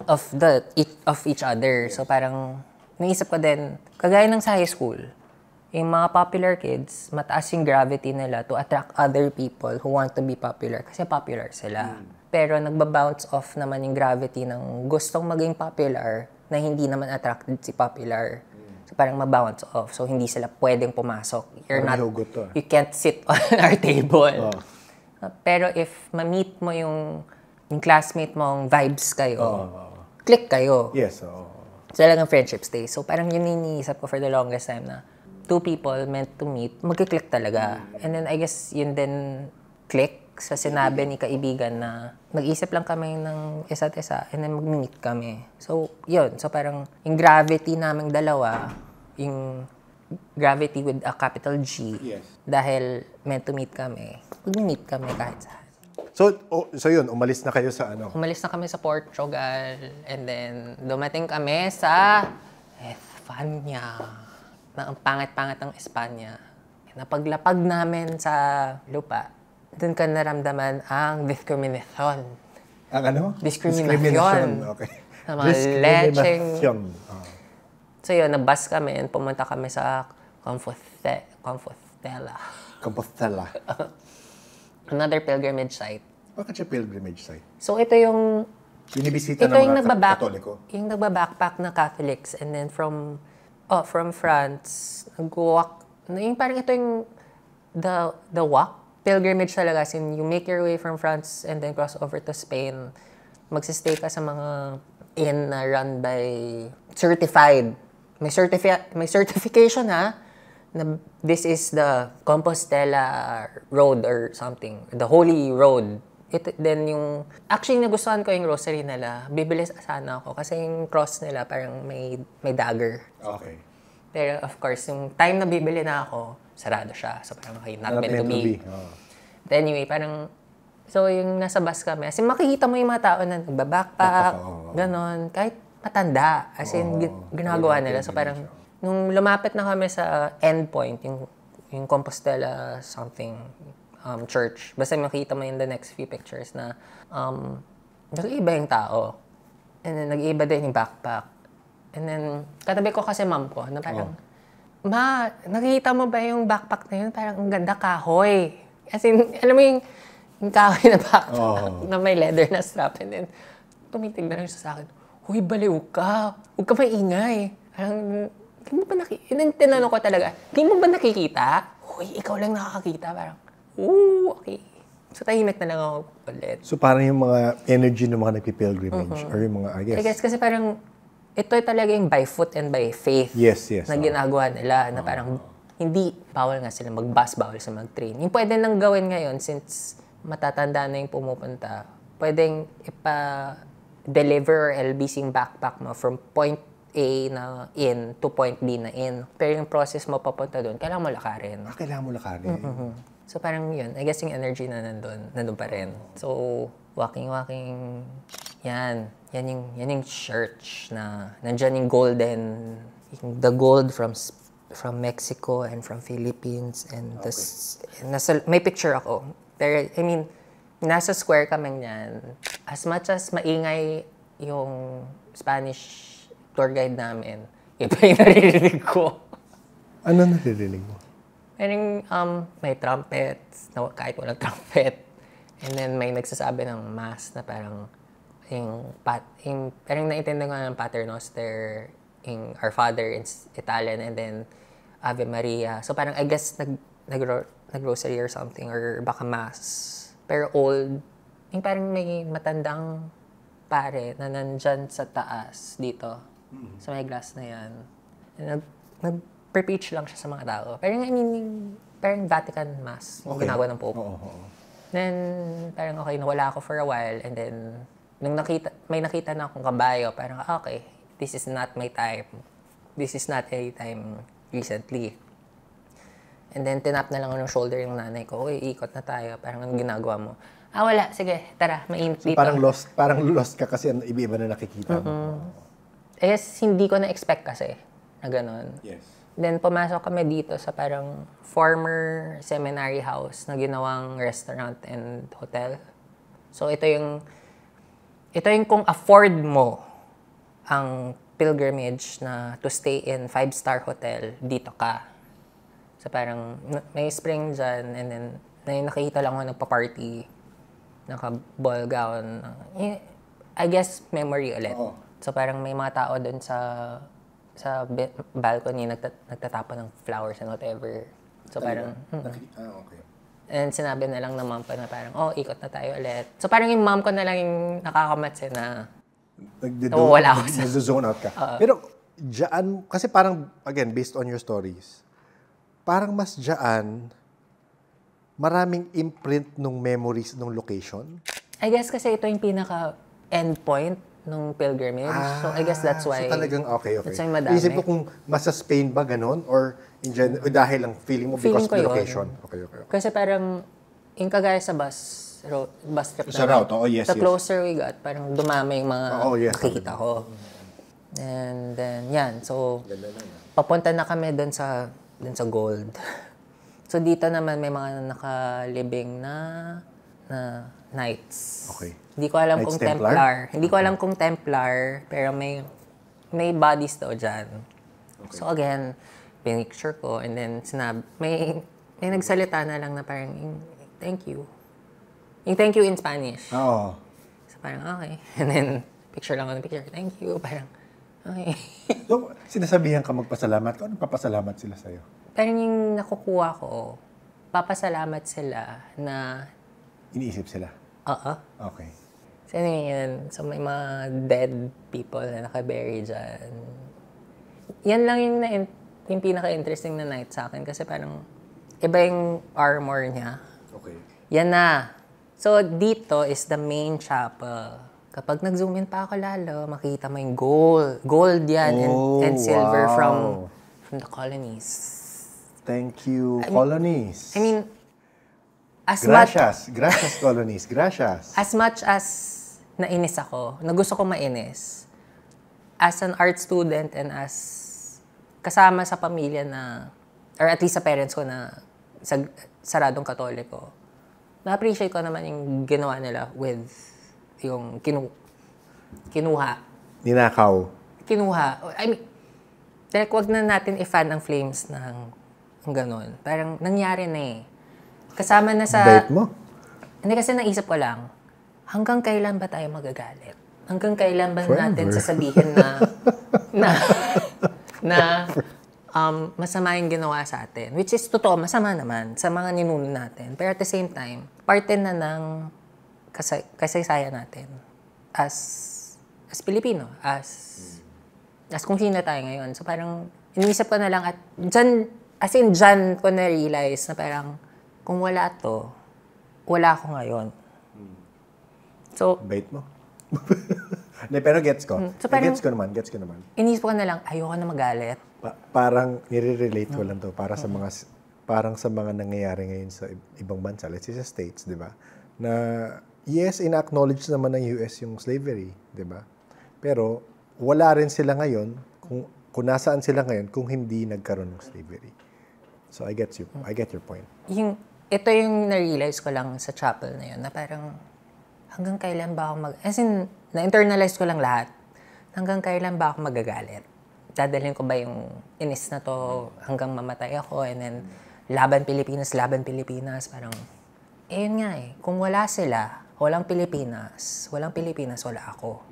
of each other. So parang naisip ko din, kagaya ng sa high school, yung mga popular kids, mataas yung gravity nila to attract other people who want to be popular kasi popular sila. Pero nagba-bounce off naman yung gravity ng gustong maging popular na hindi naman attracted si popular. So parang ma-bounce off. So hindi sila pwedeng pumasok. You can't sit on our table. Pero if ma-meet mo yung classmate mong vibes kayo, click kayo. Yes, talagang friendship stays. So parang yun iniisip ko for the longest time na two people meant to meet, magkiklik talaga. And then I guess yun din click sa sinabi ni kaibigan na mag-isip lang kami ng isa't isa and then mag-meet kami. So yun. So parang yung gravity naming dalawa, yung gravity with a capital G, dahil meant to meet kami, mag-meet kami kahit saan. So yun, umalis na kayo sa ano? Umalis na kami sa Portugal and then dumating kami sa Espanya. Na ang pangit-pangit ng Espanya. Napaglapag namin sa lupa, doon ka naramdaman ang discrimination. Ang ano? Discrimination. Okay. Sa mga lecheng. Oh. So yun, nabus kami and pumunta kami sa Compostela. Compostela. Another pilgrimage site. Bakit siya pilgrimage site? So ito yung Binibisita ito ng yung mga Katoliko? Yung nagbabackpack na Catholics and then from France, nag-walk. Yung parang ito yung the walk. Pilgrimage talaga. As in, you make your way from France and then cross over to Spain. Magsistay ka sa mga inn na run by certified. May certification ha, na this is the Compostela Road or something. The Holy Road. Then yung, actually nagustuhan ko yung rosary nila. Bibili sana ako kasi yung cross nila parang may dagger. Okay. Pero of course, yung time na bibili na ako, sarado siya. So parang okay, not meant to be. Oh. But anyway, parang, so yung nasa bus kami, as in makikita mo yung mga tao na nagbabackpack, ganon, kahit matanda. As in, ginagawa nila. So parang, nung lumapit na kami sa endpoint, yung Compostela something, church. Basta makita mo in the next few pictures na nag-iiba yung tao. And then nag-iiba din yung backpack. And then, katabi ko kasi mom ko na parang, Ma, nakikita mo ba yung backpack na yun? Parang ang ganda kahoy. As in, alam mo yung kahoy na backpack na may leather na strap. And then, tumitig na lang siya sa akin, Huy, baliw ka. Huwag ka maingay. Parang, di mo ba nakikita? Tinanong ko talaga, di mo ba nakikita? Huy, ikaw lang nakakakita. Parang, okay. So, tahimik na lang ako ulit. So, parang yung mga energy ng mga nagpipilgrimage or yung mga, I guess kasi parang, ito talaga yung by foot and by faith na ginagawa nila. Na parang, hindi, bawal nga sila mag-bus, bawal sila mag-train. Yung pwede nang gawin ngayon, since matatanda na yung pumupunta, pwedeng ipa-deliver or LBC yung backpack mo from point A na in to point B na in. Pero yung process mo papunta doon, kailangan mo lakarin. Kailangan mo lakarin. So parang yun, I guess yung energy na nandun pa rin. So, walking, yan yung church na nandyan yung golden, the gold from Mexico and from Philippines and may picture ako. Pero, I mean, nasa square kami niyan. As much as maingay yung Spanish tour guide namin, iba yung naririnig ko. Ano naririnig mo? May trumpets, kahit walang trumpet. And then may nagsasabi ng mass na parang parang naiintindihan ko ng Pater Noster, yung Our Father in Italian, and then Ave Maria. So parang I guess nag-rosary or something, or baka mass. Pero old, yung parang may matandang pare na nandyan sa taas dito, sa may glass na yan. Nag-preach lang siya sa mga tao. Pero I mean, parang Vatican Mass, yung ginagawa ng Pope. Then, parang okay, nawala ako for a while, and then, nung may nakita na akong kabayo, parang, okay, this is not my time. This is not any time recently. And then, tinap na lang ako ng shoulder yung nanay ko, uy, ikot na tayo. Parang, anong ginagawa mo? Wala, sige, tara, mainit dito. Parang lost ka kasi iba-iba na nakikita mo. Yes, hindi ko na-expect kasi na gano'n. Yes. Then, pumasok kami dito sa parang former seminary house na ginawang restaurant and hotel. So, ito yung kung afford mo ang pilgrimage na to stay in 5-star hotel, dito ka. So, parang may spring dyan, and then nakikita lang ako nagpa-party, naka-ball gown. I guess, memory ulit. So, parang may mga tao dun sa balcony, nagtatapon ng flowers and whatever. So, parang, okay. And sinabi na lang ng mom ko na parang, ikot na tayo ulit. So, parang yung mom ko na lang yung nakakamatse na nawawala ako sa... Nag-zone out ka. Pero Diyan, kasi parang, again, based on your stories, parang mas diyan, maraming imprint nung memories nung location. I guess kasi ito yung pinaka-endpoint nung pilgrimage. So, I guess that's why. So talagang, okay. That's why madami. Isip ko kung masa Spain ba ganon, or in general, dahil lang feeling mo because Feeling of ko the yun. location. Okay. Kasi parang, yung kagaya sa bus trip Sa namin, route, yes, the yes. closer we got, parang dumami yung mga nakikita ko. And then, yan. So, papunta na kami dun sa gold. So, dito naman may mga nakalibing na knights. Okay. Hindi ko alam Knights kung Templar? Templar. Hindi ko alam kung Templar, pero may bodies daw dyan. Okay. So, again, pinicture ko, and then may nagsalita na lang na parang, thank you. Yung thank you in Spanish. Oo. So, parang, okay. And then, picture lang ako ng picture. Thank you. Parang, okay. So, sinasabihan ka magpasalamat ka, anong papasalamat sila sa'yo? Parang yung nakukuha ko, papasalamat sila na, Iniisip sila? oo. Okay. So, ano yun? So, may mga dead people na nakabury dyan. Yan lang yung pinaka-interesting na night sa akin kasi parang iba yung armor niya. Okay. Yan na. So, dito is the main chapel. Kapag nag-zoom in pa ako lalo, makita mo yung gold. Gold yan and silver wow. from the colonies. Thank you, colonies. I mean, Gracias, colonies. Gracias. as much as nainis ako, na gusto ko mainis, as an art student and as kasama sa pamilya na, or at least sa parents ko na saradong Katoliko, na-appreciate ko naman yung ginawa nila with yung kinuha. Ninakaw. Kinuha. I mean, like, wag na natin i-fan ang flames ng ganun. Parang nangyari na eh. Kasama na sa... Bait mo? Hindi, kasi naisip ko lang, hanggang kailan ba tayo magagalit? Hanggang kailan ba natin sasabihin na masama yung ginawa sa atin? Which is totoo, masama naman sa mga ninuno natin. Pero at the same time, parte na ng kasaysayan natin as Pilipino, as kung sino tayo ngayon. So parang, iniisip ko na lang at dyan ko na-realize na parang, kung wala to, wala ako ngayon. So, Bait mo. Pero gets ko. So parang, Gets ko naman. Inisip ko na lang, ayoko na magalit. Parang nire-relate ko lang to para sa mga nangyayari ngayon sa ibang bansa, let's say sa States, 'di ba? Na yes, ina-acknowledge naman ng US yung slavery, 'di ba? Pero wala rin sila ngayon kung nasaan sila ngayon kung hindi nagkaroon ng slavery. So I get your point. Ito yung na-realize ko lang sa chapel na yun, na parang hanggang kailan ba ako as in, na-internalize ko lang lahat. Hanggang kailan ba ako magagalit? Dadalhin ko ba yung inis na to hanggang mamatay ako, and then laban Pilipinas, parang, yun nga eh. Kung wala sila, walang Pilipinas, wala ako.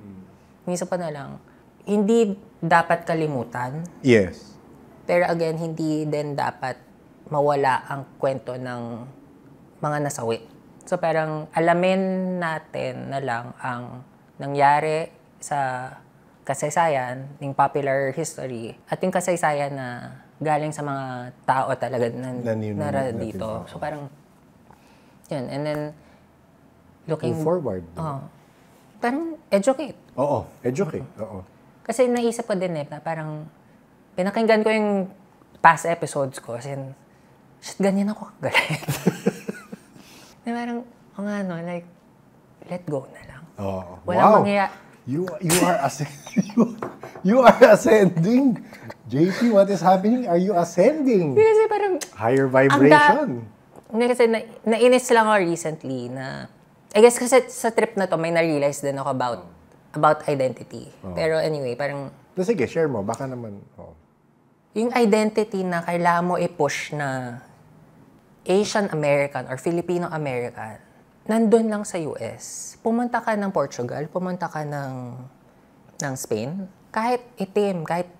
Minsan pa na lang, hindi dapat kalimutan. Yes. Pero again, hindi din dapat mawala ang kwento ng mga nasawi. So parang alamin natin na lang ang nangyari sa kasaysayan, ng popular history, at yung kasaysayan na galing sa mga tao talaga na dito. So parang, yun. And then, looking forward. Parang educate. Oo, educate. Oo. Kasi naisip ko din na parang, pinakinggan ko yung past episodes ko, as in, shit, ganyan ako kagalit. Na parang, like, let go na lang. Oh, Walang wow. You are ascending. JP, what is happening? Are you ascending? Kasi parang, higher vibration. Hindi kasi nainis lang ako recently na, I guess kasi sa trip na to, may na-realize din ako about identity. Pero anyway, parang, Sige, share mo. Baka naman, yung identity na kailangan mo i-push na Asian American or Filipino American, nandun lang sa US. Pumunta ka ng Portugal, pumunta ka ng Spain, kahit itim, kahit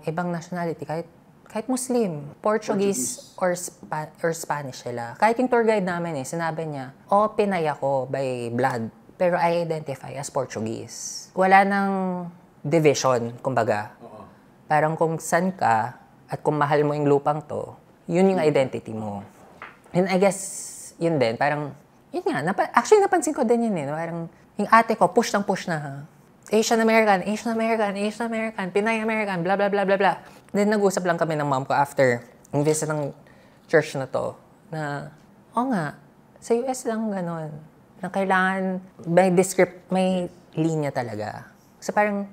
ibang nationality, kahit Muslim, Portuguese. Or Spanish sila. Kahit yung tour guide namin sinabi niya, Pinay ako by blood, pero I identify as Portuguese. Wala nang division, kumbaga. parang kung san ka at kung mahal mo yung lupang to, yun yung identity mo. And I guess, yun din, parang, yun nga, actually napansin ko din yun eh. Parang, yung ate ko, push na ha. Asian American, Pinay American, blah, blah, blah, blah, blah. Then nag-usap lang kami ng mom ko after yung visit ng church na to, na, nga, sa US lang gano'n, na kailangan, may linya talaga. So parang,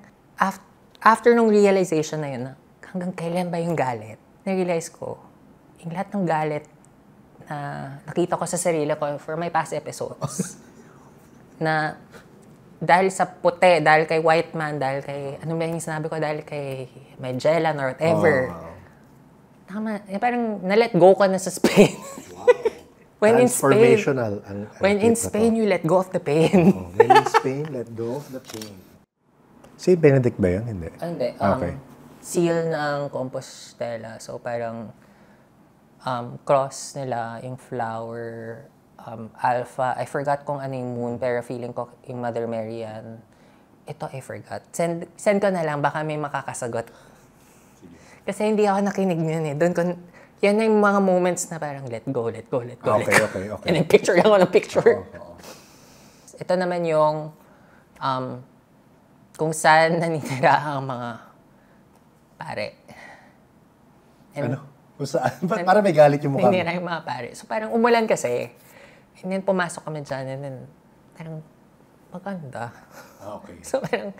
after nung realization na yun, na hanggang kailan ba yung galit? Na-realize ko, yung lahat ng galit na nakita ko sa sarili ko for my past episodes, na dahil sa puti, dahil kay white man, dahil kay, ano ba yung sinabi ko, dahil kay Magellan or whatever. Tama, parang na-let go ka na sa Spain. When in Spain, you let go of the pain. When in Spain, let go of the pain. St. Benedict ba yun? Hindi. Hindi. Okay. Seal ng Compostela. So parang cross nila, yung flower, alpha. I forgot kung ano yung moon, pero feeling ko yung Mother Mary yan. Ito, I forgot. Send ko na lang, baka may makakasagot. Kasi hindi ako nakinig niyan eh. Doon ko, yan na yung mga moments na parang let go. Okay. And then picture lang ako ng picture. Ito naman yung kung saan naninira ang mga pare. And, ano? Kung saan? Para may galit yung mukha mo. Naninira yung mga pare. So parang umulan kasi. And then pumasok kami dyan. And then parang maganda. Okay. So parang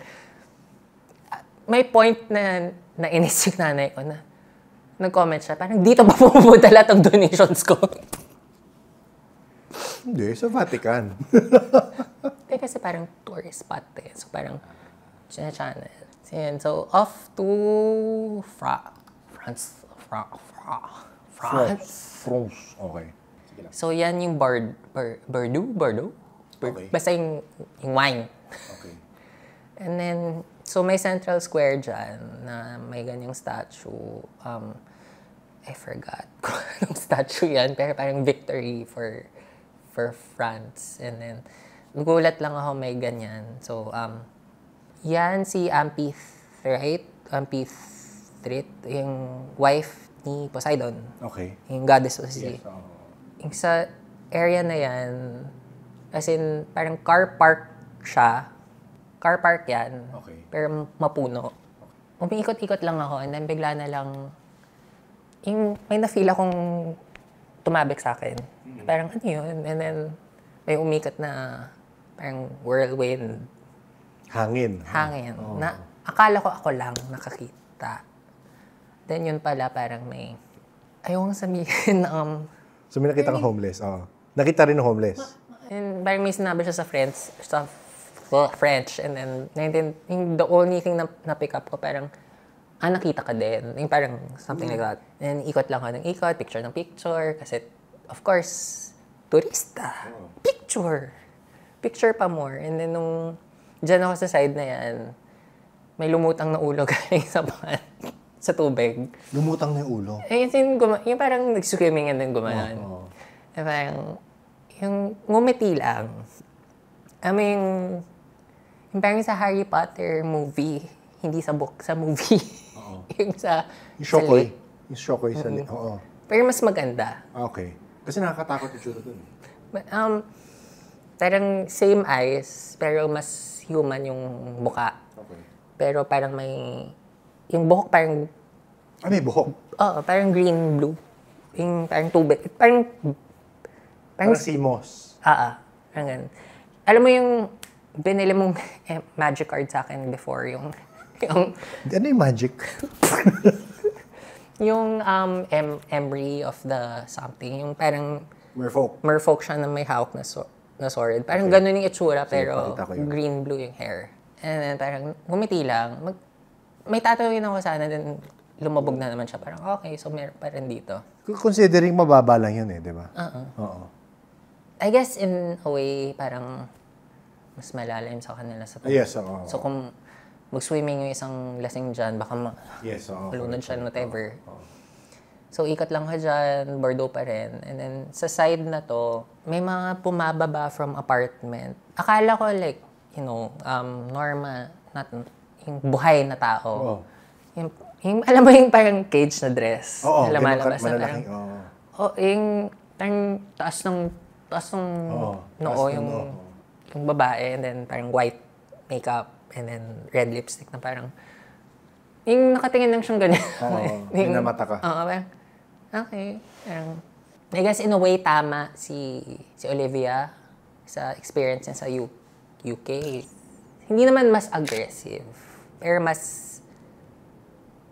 may point na nainis yung nanay ko na nag-comment siya, parang dito ba pupunta lahat ng donations ko? Hindi, sa Vatican. Kasi parang tourist spot eh. So parang channel. So off to France. France. Okay. Sige lang. So yan yung Bordeaux? Okay. Basta yung wine. Okay. And then, so may Central Square dyan na may ganyang statue. I forgot kung anong statue yan, pero parang victory for France. And then, nagulat lang ako may ganyan. So, yan si Amphitrite, yung wife ni Poseidon. Okay. Yung goddess of the sea. Yes. Yung sa area na yan, as in, parang car park siya. Car park yan. Okay. Pero mapuno. Umiikot-ikot lang ako and then bigla na lang may na-feel akong tumabik sa akin. Parang ano yun? And then may umikot na parang whirlwind. Hangin. Oh. Na akala ko ako lang nakakita. Then yun pala parang may ayong sabihin So may nakita kang homeless. Oo. Nakita rin ng homeless. and parang may sinabi siya sa French, and then the only thing na pick up ko parang nakita ka din. Yung parang something like that. And ikot lang ako ng ikot, picture ng picture, kasi of course, turista. Picture pa more. And then nung dyan ako sa side na yan, may lumutang na ulo galing sa pan, sa tubig. Lumutang na yung ulo. Yung parang nag-swimming and then gumanon. And parang, yung ngumiti lang. Yung parang sa Harry Potter movie, hindi sa book, sa movie. Yung sa Shokoy. Yung Shokoy sa oo. Pero mas maganda. Okay. Kasi nakakatakot yung tsura dun. Parang same eyes, pero mas human yung mukha. Okay. Pero parang yung buhok parang, may buhok? oo, parang green-blue. Yung parang tubig. Parang simos. Parang ganun. Alam mo yung binili mong magic card sa akin before, yung ano yung magic? yung Emery of the something, yung parang merfolk siya na may hawak na sword. Parang ganun yung itsura, pero green-blue yung hair. And then parang gumiti lang. May tattooin ako sana, then lumabog na naman siya. Parang okay, so meron pa rin dito. Considering mababa lang yun di ba? Oo. I guess in a way, parang mas malalim sa kanila sa tubig. Yes, oo. So kung mag-swimming yung isang lasing dyan, baka malunod siya, whatever. So ikot lang ka dyan, Bordeaux pa rin. And then sa side na to, may mga pumababa from apartment. Akala ko normal, not yung buhay na tao. Yung, alam mo yung parang cage na dress. Oo, na lumalabas na malalaking, parang, oo. yung parang taas ng Oo, noo, taas ng yung, noo. yung babae, and then parang white makeup, and then red lipstick na parang, yung nakatingin lang siyang ganyan. Oo, minamata ka. Oo, parang, okay. Parang, I guess in a way, tama si Olivia sa experience niya sa UK. Hindi naman mas aggressive, pero mas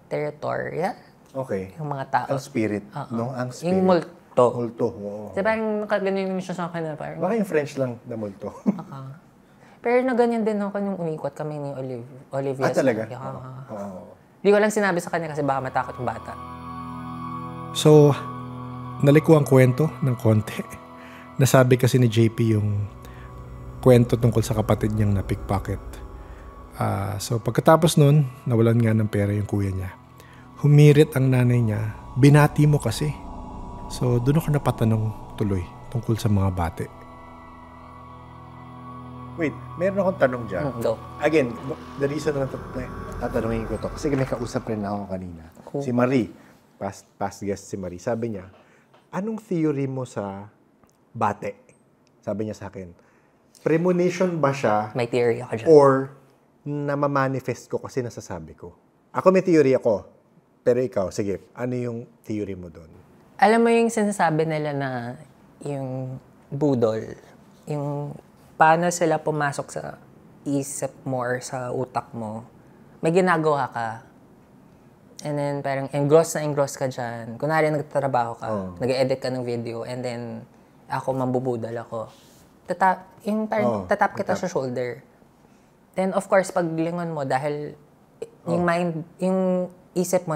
territorial. Okay. Yung mga tao. Ang spirit, no? Ang spirit. Yung multo. Multo, oo. Kasi parang nakaganyan naman siya sa akin na parang, Baka yung French lang na multo. pero na ganyan din ako nung umikot kami ni Olivia. Talaga? Oo. Hindi ko lang sinabi sa kanya kasi baka matakot yung bata. So, naliko ang kwento ng konti. Nasabi kasi ni JP yung kwento tungkol sa kapatid niyang na pickpocket. So, pagkatapos nun, nawalan nga ng pera yung kuya niya. Humirit ang nanay niya, binati mo kasi. So, doon ako napatanong tuloy tungkol sa mga bate. Wait, meron akong tanong dyan. Go. Again, the reason na tatanungin ko to, kasi may kausap rin ako kanina. Cool. Si Marie, past guest si Marie, sabi niya, anong theory mo sa bate? Sabi niya sa akin, premonition ba siya May theory ako dyan. or namamanifest ko kasi nasasabi ko? Ako may theory ako, pero ikaw, sige, ano yung theory mo doon? Alam mo yung sinasabi nila na yung budol, yung paano sila pumasok sa isip mo or sa utak mo, may ginagawa ka. And then parang engross ka dyan. Kunwari nagtatrabaho ka, nag-edit ka ng video, and then ako mambubudol ako. Tatap kita sa shoulder. Then of course, pag lingon mo, dahil yung mind, yung isip mo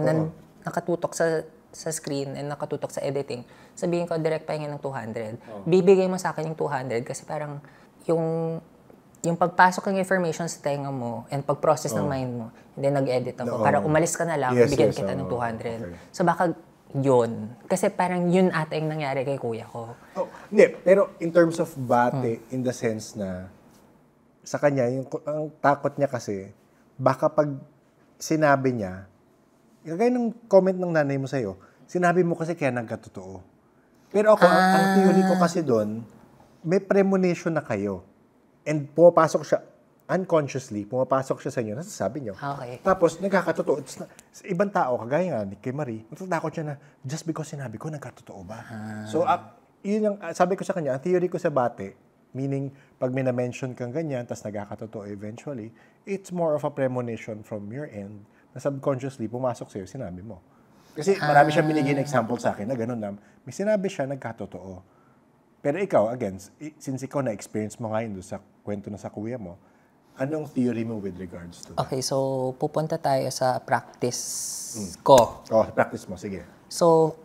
nakatutok sa screen and nakatutok sa editing, sabihin ko, direct pahingin ng 200. Bibigay mo sa akin yung 200 kasi parang yung pagpasok ng information sa tenga mo and pag-process ng mind mo, and then nag-edit ako. Para umalis ka na lang, bigyan kita ng 200. Okay. So baka yun. Kasi parang yun ata yung nangyari kay kuya ko. Hindi, pero in terms of bate, in the sense na sa kanya, ang takot niya kasi, baka pag sinabi niya, kagaya ng comment ng nanay mo sa'yo, sinabi mo kasi kaya nagkatotoo. Pero ako, ang theory ko kasi doon, may premonition na kayo. And pumapasok siya, unconsciously, pumapasok siya sa inyo, nasasabi niyo. Okay. Tapos, nagkakatotoo. Sa ibang tao, kagaya nga ni kay Marie, natatakot siya na, just because sinabi ko, nagkatotoo ba? So, yun yung, sabi ko sa kanya, ang theory ko sa bate, meaning, pag may na-mention kang ganyan, tapos nagkakatotoo eventually, it's more of a premonition from your end, na subconsciously, pumasok sa'yo, sinabi mo. Kasi marami siyang binigyan example sa akin na gano'n na, may sinabi siya, nagkatotoo. Pero ikaw, again, since ikaw na-experience mo ngayon doon sa kwento na sa kuya mo, anong theory mo with regards to that? Okay, so pupunta tayo sa practice ko. Practice mo, sige. So,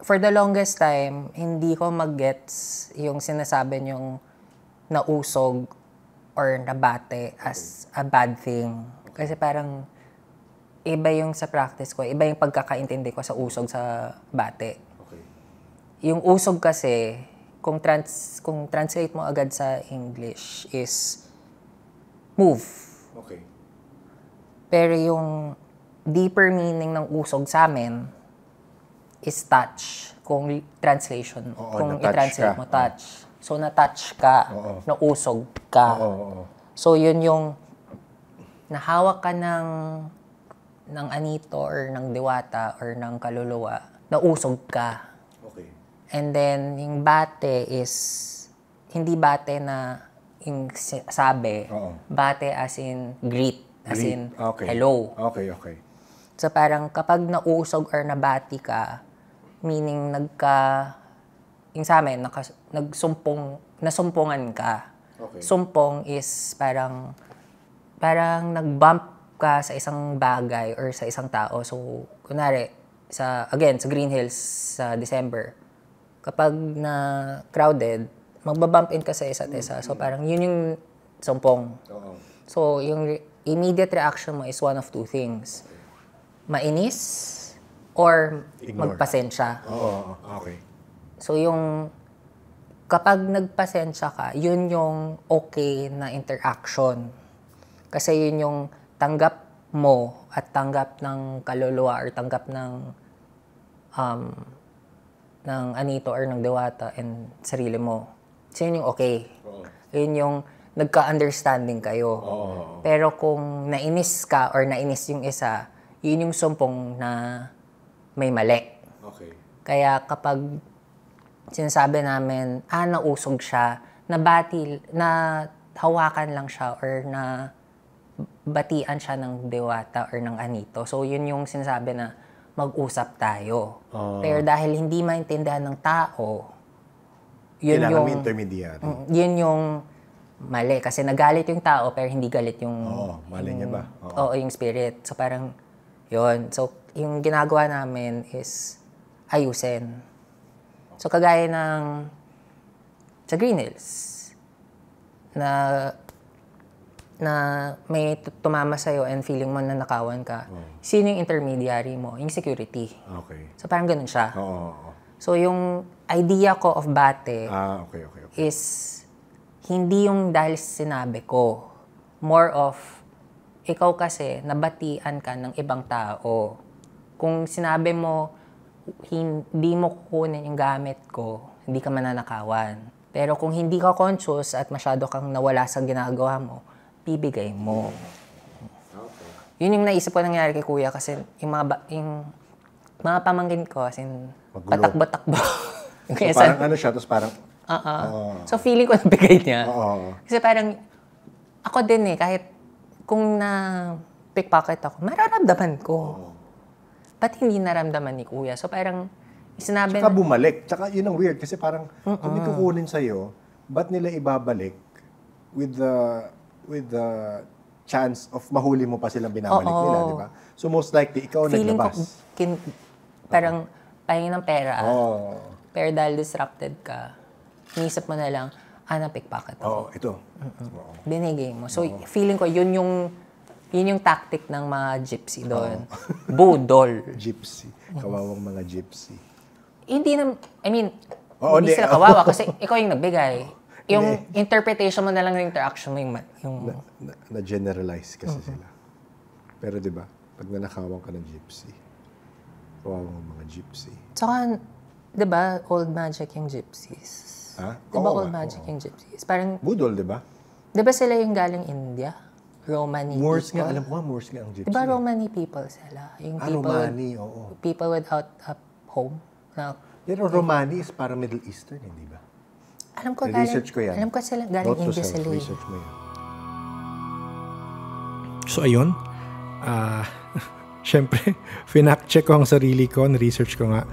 for the longest time, hindi ko mag-gets yung sinasabi niyong nausog or nabate as a bad thing. Kasi parang iba yung sa practice ko, iba yung pagkakaintindi ko sa usog sa bate. Okay. Yung usog kasi, kung translate mo agad sa English is move. Okay. Pero yung deeper meaning ng usog sa amin is touch. Kung translation, kung i-translate mo, touch. So, na-touch ka, nausog ka. So, yun yung nahawak ka ng anito or ng diwata or ng kaluluwa, nausog ka. Okay. And then, yung bate is, hindi bate na yung sabi. Bate as in greet. As in, hello. Okay. So, parang kapag nausog or nabati ka, meaning yung sa amin, nasumpungan ka. Okay. Sumpong is parang nag-bump ka sa isang bagay or sa isang tao. So, kunwari, sa Green Hills sa December, kapag na crowded, magbabump in ka sa isa't isa. So, parang yun yung sumpong. So, yung immediate reaction mo is one of two things. Mainis or magpasensya. Okay. So, yung kapag nagpasensya ka, yun yung okay na interaction. Kasi yun yung tanggap mo at tanggap ng kaluluwa or tanggap ng anito or ng diwata and sarili mo. So yun yung okay. Yun yung nagka-understanding kayo. Pero kung nainis ka or nainis yung isa, yun yung sumpong na may mali. Okay. Kaya kapag sinasabi namin, nausog siya, na hawakan lang siya or na batian siya ng diwata or ng anito. So, yun yung sinasabi na mag-usap tayo. Pero dahil hindi maintindihan ng tao, yun Kailangan yung may intermediary. yun yung mali. Kasi nagalit yung tao pero hindi galit yung... mali niya ba? Oo, yung spirit. So, parang yun. So, yung ginagawa namin is ayusin. So, kagaya ng sa Green Hills, na may tumama sa'yo and feeling mo na nakawan ka, sino yung intermediary mo? Yung security. Okay. So, parang ganun siya. Oo. So, yung idea ko of bate Okay. is hindi yung dahil sinabi ko. More of, ikaw kasi, nabatian ka ng ibang tao. Kung sinabi mo, hindi mo kukunin yung gamit ko, hindi ka mananakawan. Pero kung hindi ka conscious at masyado kang nawala sa ginagawa mo, bibigay mo. Okay. Yun yung naisip ko nangyari kay Kuya kasi yung mga pamangkin ko, as in, patakbo-takbo. So, parang ano siya, tapos parang... So, feeling ko nabigay niya. Oo. Kasi parang, ako din kahit kung na-pickpocket ako, mararamdaman ko. Ba't hindi naramdaman ni Kuya? So, parang, sinabi Tsaka bumalik. Tsaka yun ang weird kasi parang kung may kukunin sa'yo, ba't nila ibabalik with the chance of mahuli mo pa silang binabalik nila, di ba? So most likely, ikaw feeling naglabas. ko, parang pahingi ng pera. Pero dahil disrupted ka, inisip mo na lang, na-pickpocket ako. Ito. Binigay mo. So, feeling ko, yun yung tactic ng mga gypsy doon. Budol. Gypsy. Kawawang mga gypsy. Hindi hindi sila kawawa kasi ikaw yung nagbigay. Yung interpretation mo na lang ng interaction mo yung Na-generalize kasi sila. Pero di ba, pag nanakawang ka ng gypsy, kawawang mga gypsy. Tsaka, di ba, old magic yung gypsies? Di ba old magic yung gypsies? Parang, budol, di ba? di ba sila yung galing India? Romani Moors people? nga, alam ko nga, Moors nga ang gypsy. Di ba Romani people sila? Yung Romani, oo. People without a home. Pero Romani is para Middle Eastern, hindi ba? Alam ko research ko yan. Alam ko sila galing Note to India self, sila. research mo yan. So ayun, syempre, finact-check ko ang sarili ko, research ko nga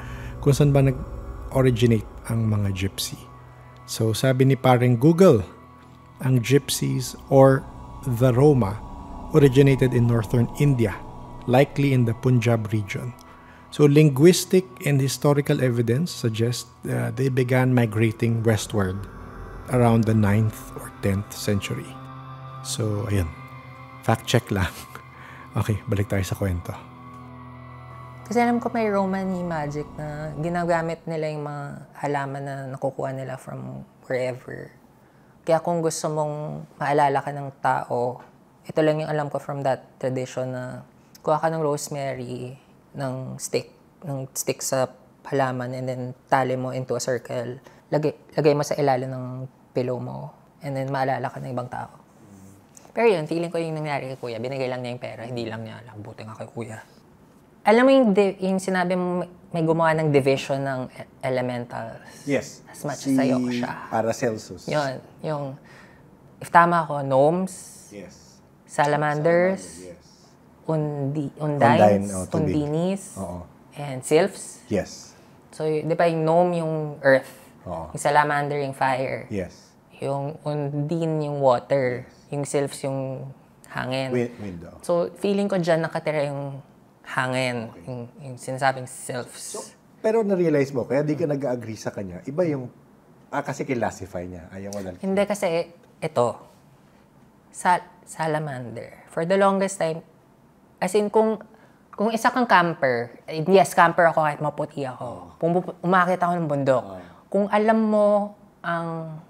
kung saan ba nag-originate ang mga gypsy. So sabi ni paring Google, ang gypsies or the Roma originated in northern India, likely in the Punjab region. So linguistic and historical evidence suggests they began migrating westward around the 9th or 10th century. So ayun, fact check lang. Okay, balik tayo sa kwento. Kasi alam ko may Romani magic na ginagamit nila yung mga halaman na nakukuha nila from wherever. Kaya kung gusto mong maalala ka ng tao, ito lang yung alam ko from that tradition na kuha ka ng rosemary, ng stick sa halaman, and then tali mo into a circle. Lagay mo sa ilalim ng pillow mo, and then maalala ka ng ibang tao. Pero yun, feeling ko yung nangyari kay Kuya. Binigay lang niya yung pera, hindi lang niya alam. Buti nga kay Kuya. Alam mo yung sinabi mo, may gumawa ng division ng elementals. Yes. As much as sa'yo siya. Paracelsus. Yun. Yung, if tama ako, gnomes, Yes. salamanders, Yes. undines, tubig. undinis, Oo. and sylphs. Yes. So, di ba yung gnome yung earth, Oo. yung salamander yung fire, Yes. yung undine yung water, yung sylphs yung hangin. Window. So, feeling ko dyan nakatira yung hangin, yung sinasabing sylphs. Pero na-realize mo, kaya di ka nag-agree sa kanya, iba yung, kasi kilasify niya. Ayaw mo lang. Hindi kasi, ito, salamander. For the longest time, as in, kung isa kang camper, yes, camper ako kahit maputi ako. Umakit ako ng bundok. Kung alam mo ang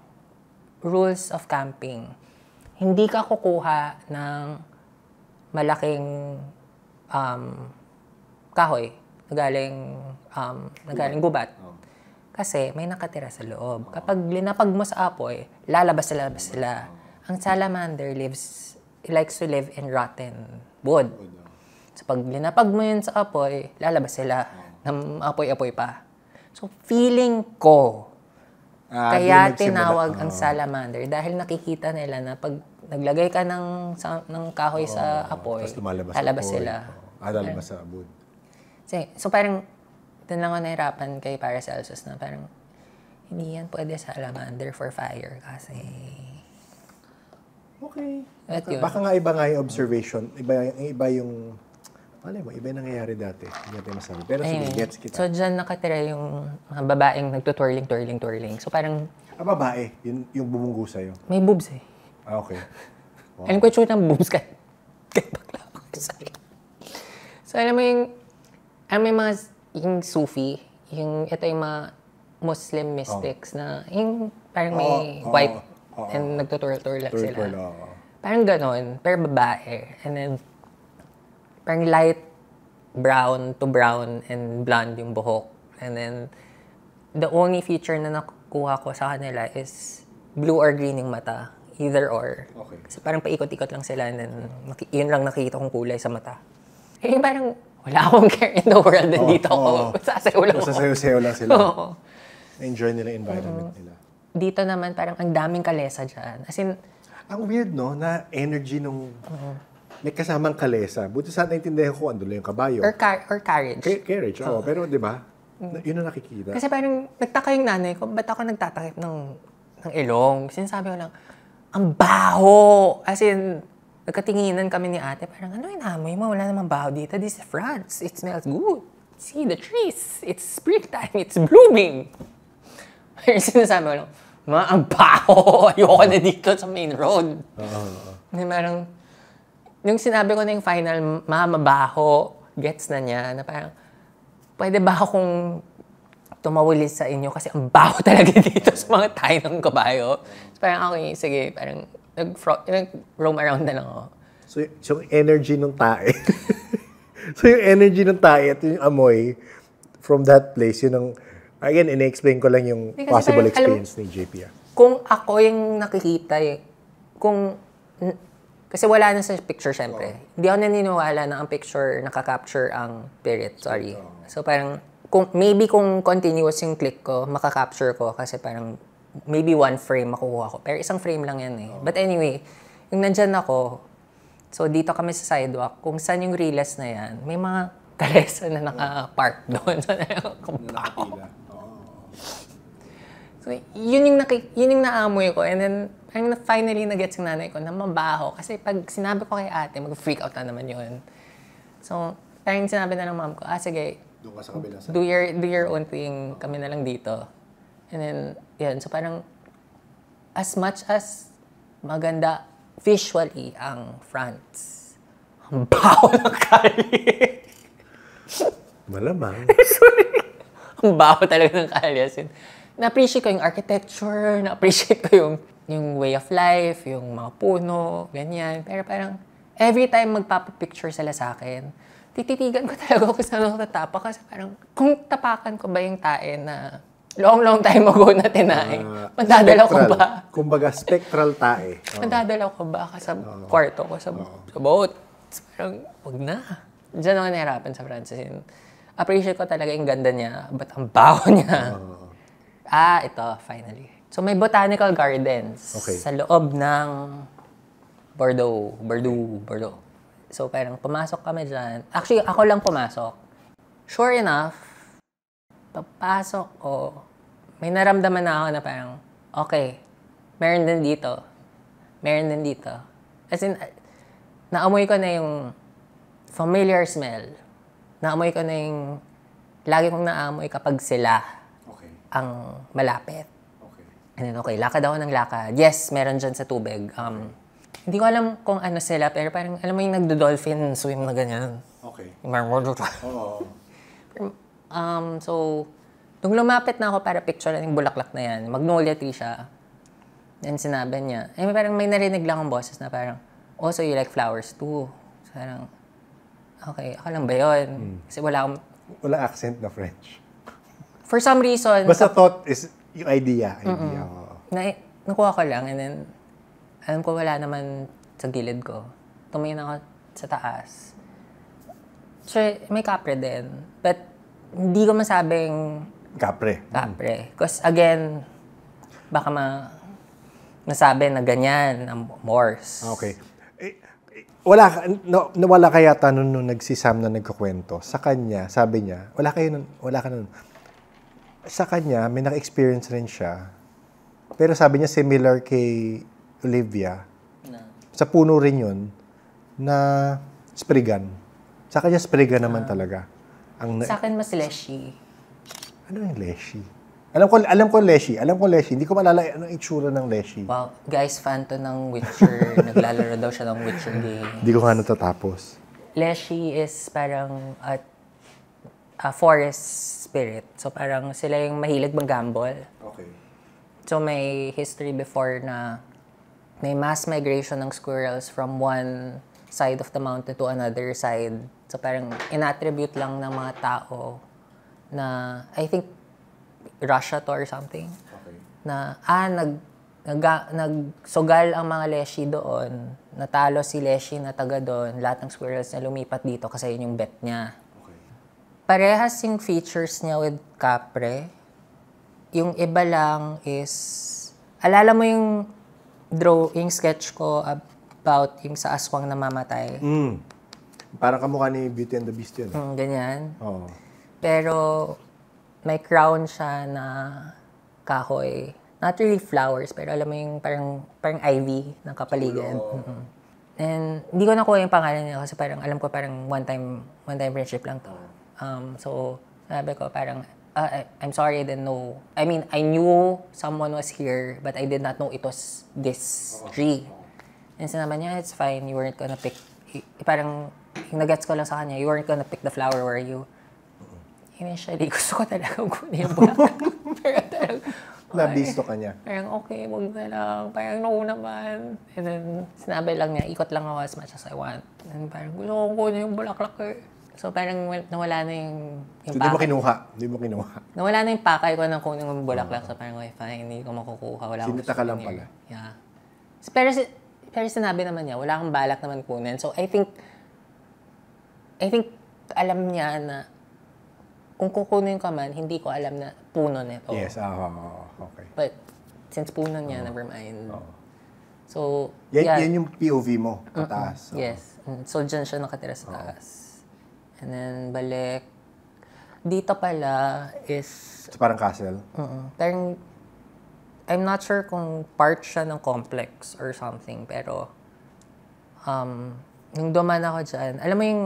rules of camping, hindi ka kukuha ng malaking kahoy nagaling gubat. Kasi may nakatira sa loob. Kapag linapag mo sa apoy, lalabas sila. Ang salamander likes to live in rotten wood. So pag linapag mo yun sa apoy, lalabas sila ng apoy-apoy pa. So feeling ko, kaya tinawag ang salamander dahil nakikita nila na pag naglagay ka ng kahoy sa apoy, lalabas sila. Lalabas sa wood. So parang, doon lang ako nahirapan kay Paracelsus na parang, hindi yan pwede salamander for fire kasi... Okay. Yun. Baka nga yung observation, iba yung... Malay mo, iba yung nangyayari dati. Hindi natin masabi. Pero sige, gets kita. So dyan nakatira yung mga babaeng nagtutwirling. So parang... babae, yung bumunggo sa'yo. May boobs eh. Okay. Wow. Alam ko yung ng boobs kahit bakla ako. So alam mo yung mga yung Sufi, ito yung mga Muslim mystics na yung parang may white and nagtutur-turlak sila. Parang ganon, pero babae. And then, parang light brown to brown and blonde yung buhok. And then, the only feature na nakukuha ko sa kanila is blue or green yung mata. Either or. Okay. Kasi parang paikot-ikot lang sila and then, yun lang nakikita kong kulay sa mata. Eh, parang, wala akong care in the world. Dito ako. Sasayaw lang ako. Sasayaw lang sila. Enjoy nila yung environment nila. Dito naman, parang ang daming kalesa dyan. As in, ang weird, no? Na energy nung... May kasamang kalesa. Buti sa naintindihan ko, ando lang yung kabayo. or carriage. Carriage, oo. Pero, di ba? Yun ang nakikita. Kasi parang nagtaka yung nanay ko, ba't ako nagtatakip ng ilong? Sinasabi ko lang, ang baho! As in, nagkatinginan kami ni ate, parang ano inamoy mo? Wala namang baho dito. This is France. It smells good. See the trees. It's springtime. It's blooming. Pero sinasabi ko lang, ang baho! Ayoko na dito sa main road. Parang, yung sinabi ko na yung final, mabaho, gets na niya, na parang, pwede ba akong tumawili sa inyo kasi ang baho talaga dito sa mga tayo ng kabayo. So, parang okay, sige, parang nag-roam around na lang ako. So yung energy ng tae. So yung energy ng tae at yung amoy from that place, yun ang, again, ina-explain ko lang yung possible experience ni JP. Kung ako yung nakikita, kasi wala na sa picture, syempre. Hindi ako naniniwala na ang picture nakaka-capture ang spirit. Sorry. So parang, maybe kung continuous yung click ko, makaka-capture ko kasi parang maybe one frame makukuha ko. Pero isang frame lang yan eh. But anyway, yung nandyan ako, so dito kami sa sidewalk, kung saan yung riles na yan, may mga kalesa na naka-park doon. So so yun yung naamoy ko. And then, parang finally na-gets yung nanay ko na mabaho. Kasi pag sinabi ko kay ate, mag-freak out na naman yun. So, parang sinabi na ng mom ko, sige, doon ka sa kabilang side. Do your own thing, kami na lang dito. And then, yun. So parang, as much as maganda visually ang France, ang baho ng kalye. Malamang. Sorry. Ang baho talaga ng kalye. Na-appreciate ko yung architecture, na-appreciate ko yung way of life, yung mga puno, ganyan. Pero parang, every time magpapapicture sila sa akin, tititigan ko talaga kung saan ako tatapak. Kasi parang, kung tapakan ko ba yung tae na long time ago na tinae, madadala ko ba? Kumbaga, spectral tae. Madadala ko ba sa kwarto ko, sa boat? So, parang, wag na. Diyan ako nahirapan sa Francis. Appreciate ko talaga yung ganda niya, but ang baho niya. Ito, finally. So, may botanical gardens sa loob ng Bordeaux. So, parang pumasok kami dyan. Actually, ako lang pumasok. Sure enough, papasok ko, may naramdaman na ako na parang, okay, meron din dito. As in, naamoy ko na yung familiar smell. Naamoy ko na yung, lagi kong naamoy kapag sila ang malapit. And then, lakad ako ng lakad. Yes, meron dyan sa tubig. Hindi ko alam kung ano sila, pero parang, alam mo yung nagdo-dolphin swim na ganyan. Okay. So, nung lumapit na ako para picture yung bulaklak na yan, magnolia tree siya, then sinabi niya, parang may narinig lang ang boses na parang, oh, so you like flowers too. So, parang, okay, ako lang ba yun? Kasi wala akong, Wala accent na French. for some reason, Basta thought is yung idea. Oo. nakuha ko lang, and then, alam ko wala naman sa gilid ko. Tumingin ako sa taas. Sure, may kapre din. But, hindi ko masabing Kapre. kapre. Because, again, baka masabi na ganyan, ang Morse. Okay. Nawala kaya tanong nung nagsisam na nagkukwento. Sa kanya, sabi niya, wala ka nun. Sa kanya, may naka-experience rin siya. Pero sabi niya, similar kay Olivia. Sa puno rin yun, na sprigan. Sa kanya, sprigan naman talaga. Sa akin, mas leshy. Ano yung leshy? Alam ko leshy. Hindi ko maalala anong itsura ng leshy. Wow, guys, fan to ng Witcher. Naglalaro daw siya ng Witcher game. Hindi ko nga natatapos. Leshy is parang a forest spirit. So parang sila yung mahilig mag-gamble. Okay. So may history before na may mass migration ng squirrels from one side of the mountain to another side. So parang inattribute lang ng mga tao na, I think, Russia to or something. Okay. Na, nagsugal ang mga Leshy doon. Natalo si Leshy na taga doon. Lahat ng squirrels na lumipat dito kasi yun yung bet niya. Okay. Parehas yung features niya with Capre. Yung iba lang is, alala mo yung sketch ko about yung sa aswang na mamatay? Parang kamukha ni Beauty and the Beast yun. Ganyan. Oo. Pero may crown siya na kahoy. Not really flowers, pero alam mo yung parang ivy ng kapaligid. And hindi ko nakuha yung pangalan niya kasi parang alam ko parang one time friendship lang to. So sabi ko parang, I'm sorry, I didn't know. I mean, I knew someone was here, but I did not know it was this tree. And sinabi niya, it's fine, you weren't gonna pick, parang yung nagets ko lang sa kanya, you weren't gonna pick the flower, were you? Initially, gusto ko talaga kunin yung bulaklak. Pero talagang, Nabisto ka niya. parang okay, wag na lang. Parang no naman. And then, sinabi lang niya, ikot lang ako as much as I want. And parang gusto kong kunin yung bulaklak eh. So parang nawala na yung So, di mo kinuha. Nawala na yung pakay ko ng kunin yung bulaklak. So parang, okay, fine, hindi ko makukuha. Wala akong Sinita ka lang souvenir. pala. Yeah. Pero sinabi naman niya, wala akong balak naman kunin. So I think alam niya na kung kukunin ka man, hindi ko alam na puno nito. Yes, okay. But since puno niya, never mind. So, Yan yung POV mo, pataas. Yes. So, dyan siya nakatira sa taas. And then, balik. Dito pala is... So, parang castle. Parang, I'm not sure kung part siya ng complex or something, pero nung duman ako dyan, alam mo yung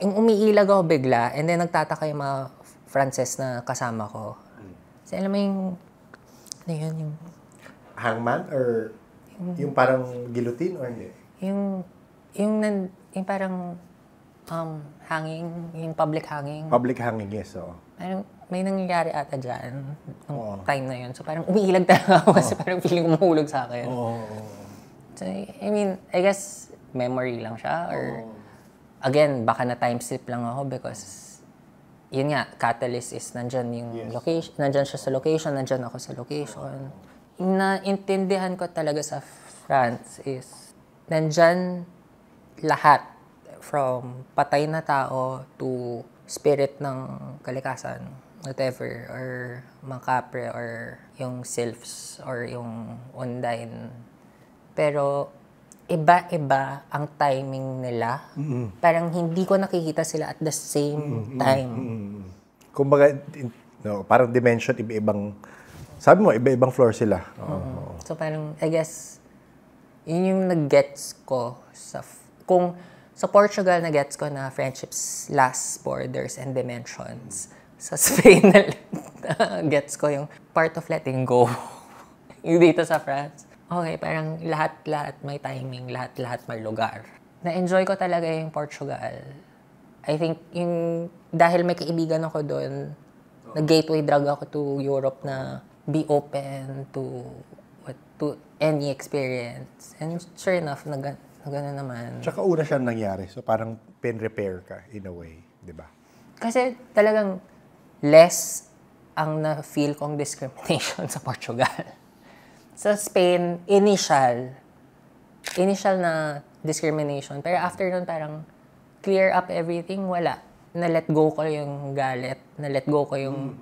umiilag ako bigla, and then nagtataka yung mga Frances na kasama ko. Kasi alam mo yung, ano yun, yung... Hangman or yung parang guillotine or hindi? Yung parang hanging, yung public hanging. Public hanging, yes. So. Parang may nangyayari ata dyan nung time na yun. So parang umiilag talaga ako kasi parang feeling umuhulog sa akin. So I mean, I guess memory lang siya or again, baka na time slip lang ako because yun nga, catalyst is nandyan yung location, nandyan siya sa location, nandyan ako sa location. Yung naintindihan ko talaga sa France is nandyan lahat from patay na tao to spirit ng kalikasan, whatever, or mga kapre, or yung sylphs, or yung undine. Pero iba-iba ang timing nila. Parang hindi ko nakikita sila at the same time. Kumbaga, parang dimension, iba-ibang, sabi mo, iba-ibang floor sila. So parang, I guess, yun yung nag-gets ko kung sa Portugal, na-gets ko na friendships last borders and dimensions. Sa Spain, gets ko yung part of letting go. Yung dito sa France. Okay, parang lahat-lahat may timing, lahat-lahat may lugar. Na-enjoy ko talaga yung Portugal. I think yung, dahil may kaibigan ako doon, nag-gateway drug ako to Europe na be open to any experience. And sure enough, Gano'n naman. Tsaka una siyang nangyari. So parang pin-repair ka in a way. Di ba? Kasi talagang less ang na-feel kong discrimination sa Portugal. Sa Spain, initial na discrimination. Pero after nun, parang clear up everything, wala. Na-let go ko yung galit. Na-let go ko yung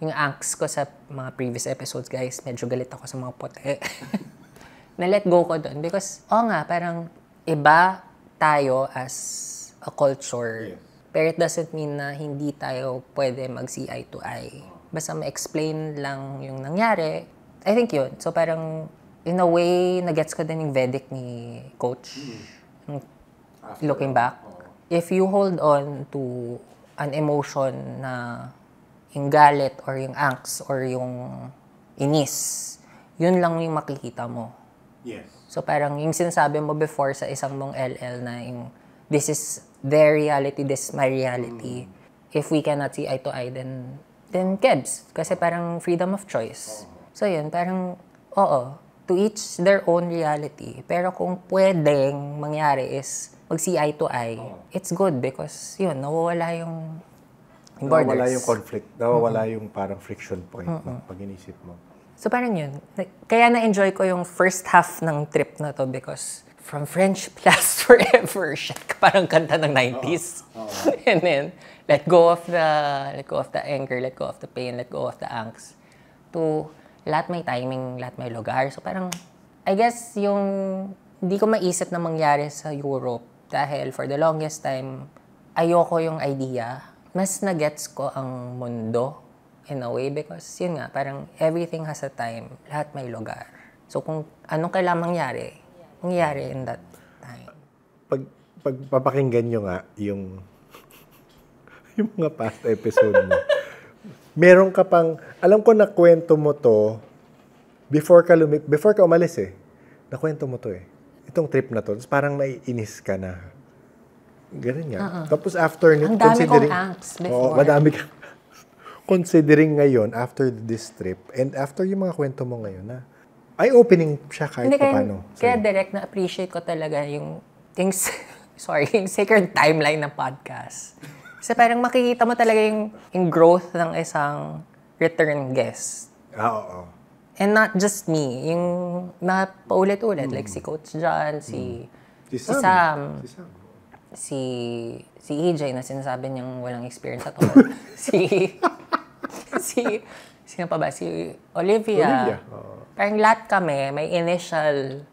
angst ko sa mga previous episodes, guys. Medyo galit ako sa mga puti. Na-let go ko dun. Because, parang iba tayo as a culture. Pero it doesn't mean na hindi tayo pwede mag-see eye to eye. Basta ma-explain lang yung nangyari. I think yun. So parang, in a way, nagets ko din yung verdict ni Coach. Looking back. If you hold on to an emotion na yung galit or yung angst or yung inis, yun lang yung makikita mo. Yes. So parang yung sinasabi mo before sa isang mong LL na yung this is their reality, this is my reality. If we cannot see eye to eye, then kebs. Kasi parang freedom of choice. So yun, parang, to each their own reality. Pero kung pwedeng mangyari is mag-see eye to eye, it's good because yun, nawawala yung borders. Nawawala yung conflict. Nawawala yung parang friction point pag inisip mo. So parang yun. Kaya na-enjoy ko yung first half ng trip na to because from friendship lasts forever. Shit, parang kanta ng 90s. And then, let go of the anger, let go of the pain, let go of the angst. To lahat may timing, lahat may lugar. So parang, I guess yung hindi ko maisip na mangyari sa Europe dahil for the longest time, ayoko yung idea. Mas na-gets ko ang mundo in a way because yun nga, parang everything has a time, lahat may lugar. So kung anong kailangan mangyari in that time. Pag papakinggan nyo nga yung mga past episode mo, meron ka pang, alam ko na kwento mo to before ka umalis nakwento mo to itong trip na to, parang naiinis ka na. Ganun nga. Tapos after nito, ang dami kong angst before. Madami ka. Considering ngayon, after this trip, and after yung mga kwento mo ngayon, eye-opening siya kahit paano. Kaya direct na-appreciate ko talaga yung sacred timeline ng podcast. Kasi parang makikita mo talaga yung growth ng isang return guest. Oo. And not just me, yung mga paulit-ulit, like si Coach John, si Sam, si EJ na sinasabi niyang walang experience at all. Sino pa ba? Si Olivia. Parang lahat kami, may initial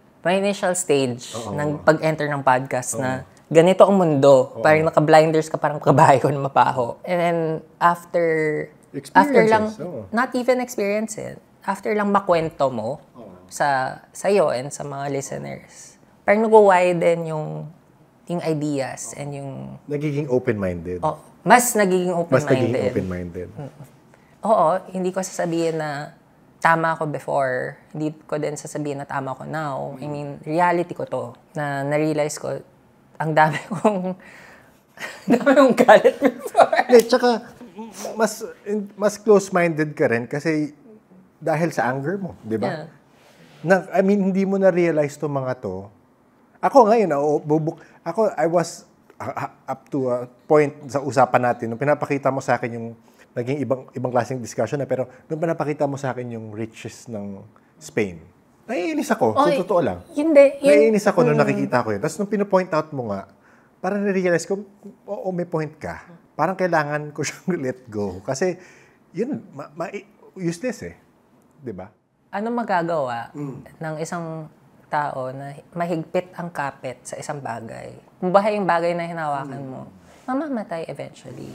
stage ng pag-enter ng podcast na ganito ang mundo. Parang naka-blinders ka, parang kabayo na mapaho. And then, after lang, not even experience it, after lang makwento mo sa'yo and sa mga listeners, parang nag-widen yung ideas and yung... Nagiging open-minded. Mas nagiging open-minded. Mas nagiging open-minded. Oo, hindi ko sasabihin na tama ako before. Hindi ko din sasabihin na tama ako now. I mean, reality ko to. Na na-realize ko, ang dami kong galit before. Tsaka, mas close-minded ka rin kasi dahil sa anger mo, di ba? Yeah. I mean, hindi mo na-realize to mga to. Ako ngayon, I was up to a point sa usapan natin, nung pinapakita mo sa akin yung naging ibang klaseng discussion pero nung pinapakita mo sa akin yung riches ng Spain, naiinis ako. So, totoo lang. Naiinis ako nung nakikita ko yun. Tapos nung pinapoint out mo nga, parang na-realize ko, may point ka. Parang kailangan ko siyang let go. Kasi, yun, useless Di ba? Ano magagawa ng isang tao na mahigpit ang kapit sa isang bagay? Kung bahay yung bagay na hinawakan mo, mamamatay eventually.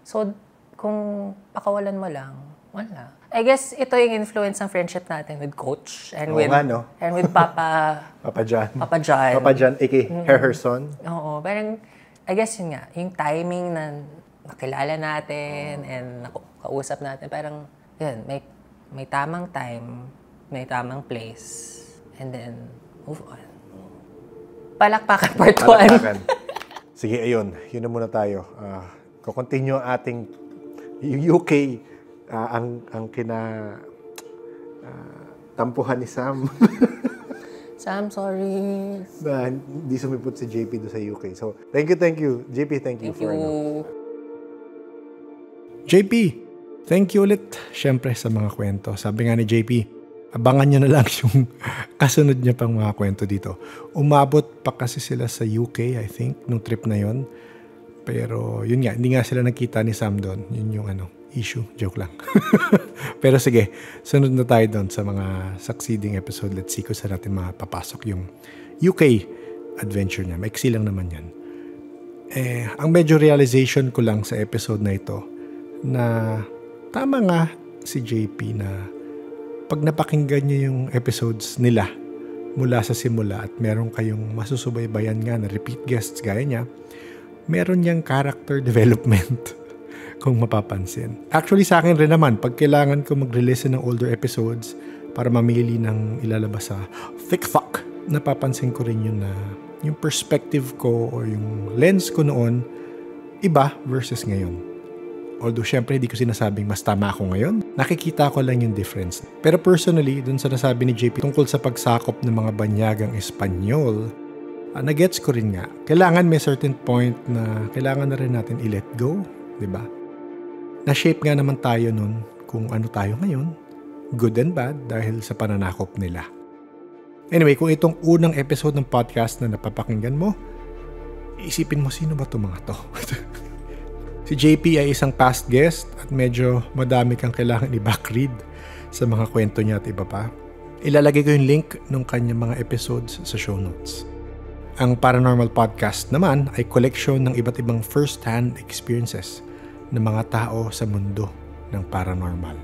So, kung pakawalan mo lang, wala. I guess ito yung influence ng friendship natin with Coach and with Papa John. Papa John. Papa John, aka Herson. Oo, parang I guess yun nga, yung timing na nakilala natin and kausap natin, parang yun, may tamang time, may tamang place, and then move on. Palakpakan part 1. Sige, ayun. Yun na muna tayo. Kukontinue ang ating UK, ang tampuhan ni Sam. Sam, sorry. Na hindi sumipot si JP doon sa UK. So, thank you. JP, thank you Thank for you. JP, thank you ulit. Siyempre sa mga kwento. Sabi nga ni JP, abangan nyo na lang yung kasunod niya pang mga kwento dito. Umabot pa kasi sila sa UK, I think, nung trip na yon. Pero yun nga, hindi nga sila nakita ni Sam doon. Yun yung issue. Joke lang. Pero sige, sunod na tayo doon sa mga succeeding episode. Let's see kung saan natin mapapasok yung UK adventure niya. Maiksi lang naman yan. Ang medyo realization ko lang sa episode na ito, na tama nga si JP na pag napakinggan niyo yung episodes nila mula sa simula at meron kayong masusubaybayan nga na repeat guests gaya niya, meron niyang character development kung mapapansin. Actually sa akin rin naman, pag kailangan ko mag-release ng older episodes para mamili ng ilalabas sa TikTok, napapansin ko rin yun na yung perspective ko or yung lens ko noon iba versus ngayon. Although, syempre, hindi ko sinasabing mas tama ako ngayon. Nakikita ko lang yung difference. Pero personally, dun sa nasabi ni JP tungkol sa pagsakop ng mga banyagang Espanyol, nagets ko rin nga. Kailangan may certain point na kailangan na rin natin i-let go. Diba? Na-shape nga naman tayo nun kung ano tayo ngayon. Good and bad dahil sa pananakop nila. Anyway, kung itong unang episode ng podcast na napapakinggan mo, isipin mo sino ba itong mga to? Si JP ay isang past guest at medyo madami kang kailangan i-backread sa mga kwento niya at iba pa. Ilalagay ko yung link ng kanyang mga episodes sa show notes. Ang Paranormal Podcast naman ay koleksyon ng iba't ibang first-hand experiences ng mga tao sa mundo ng paranormal.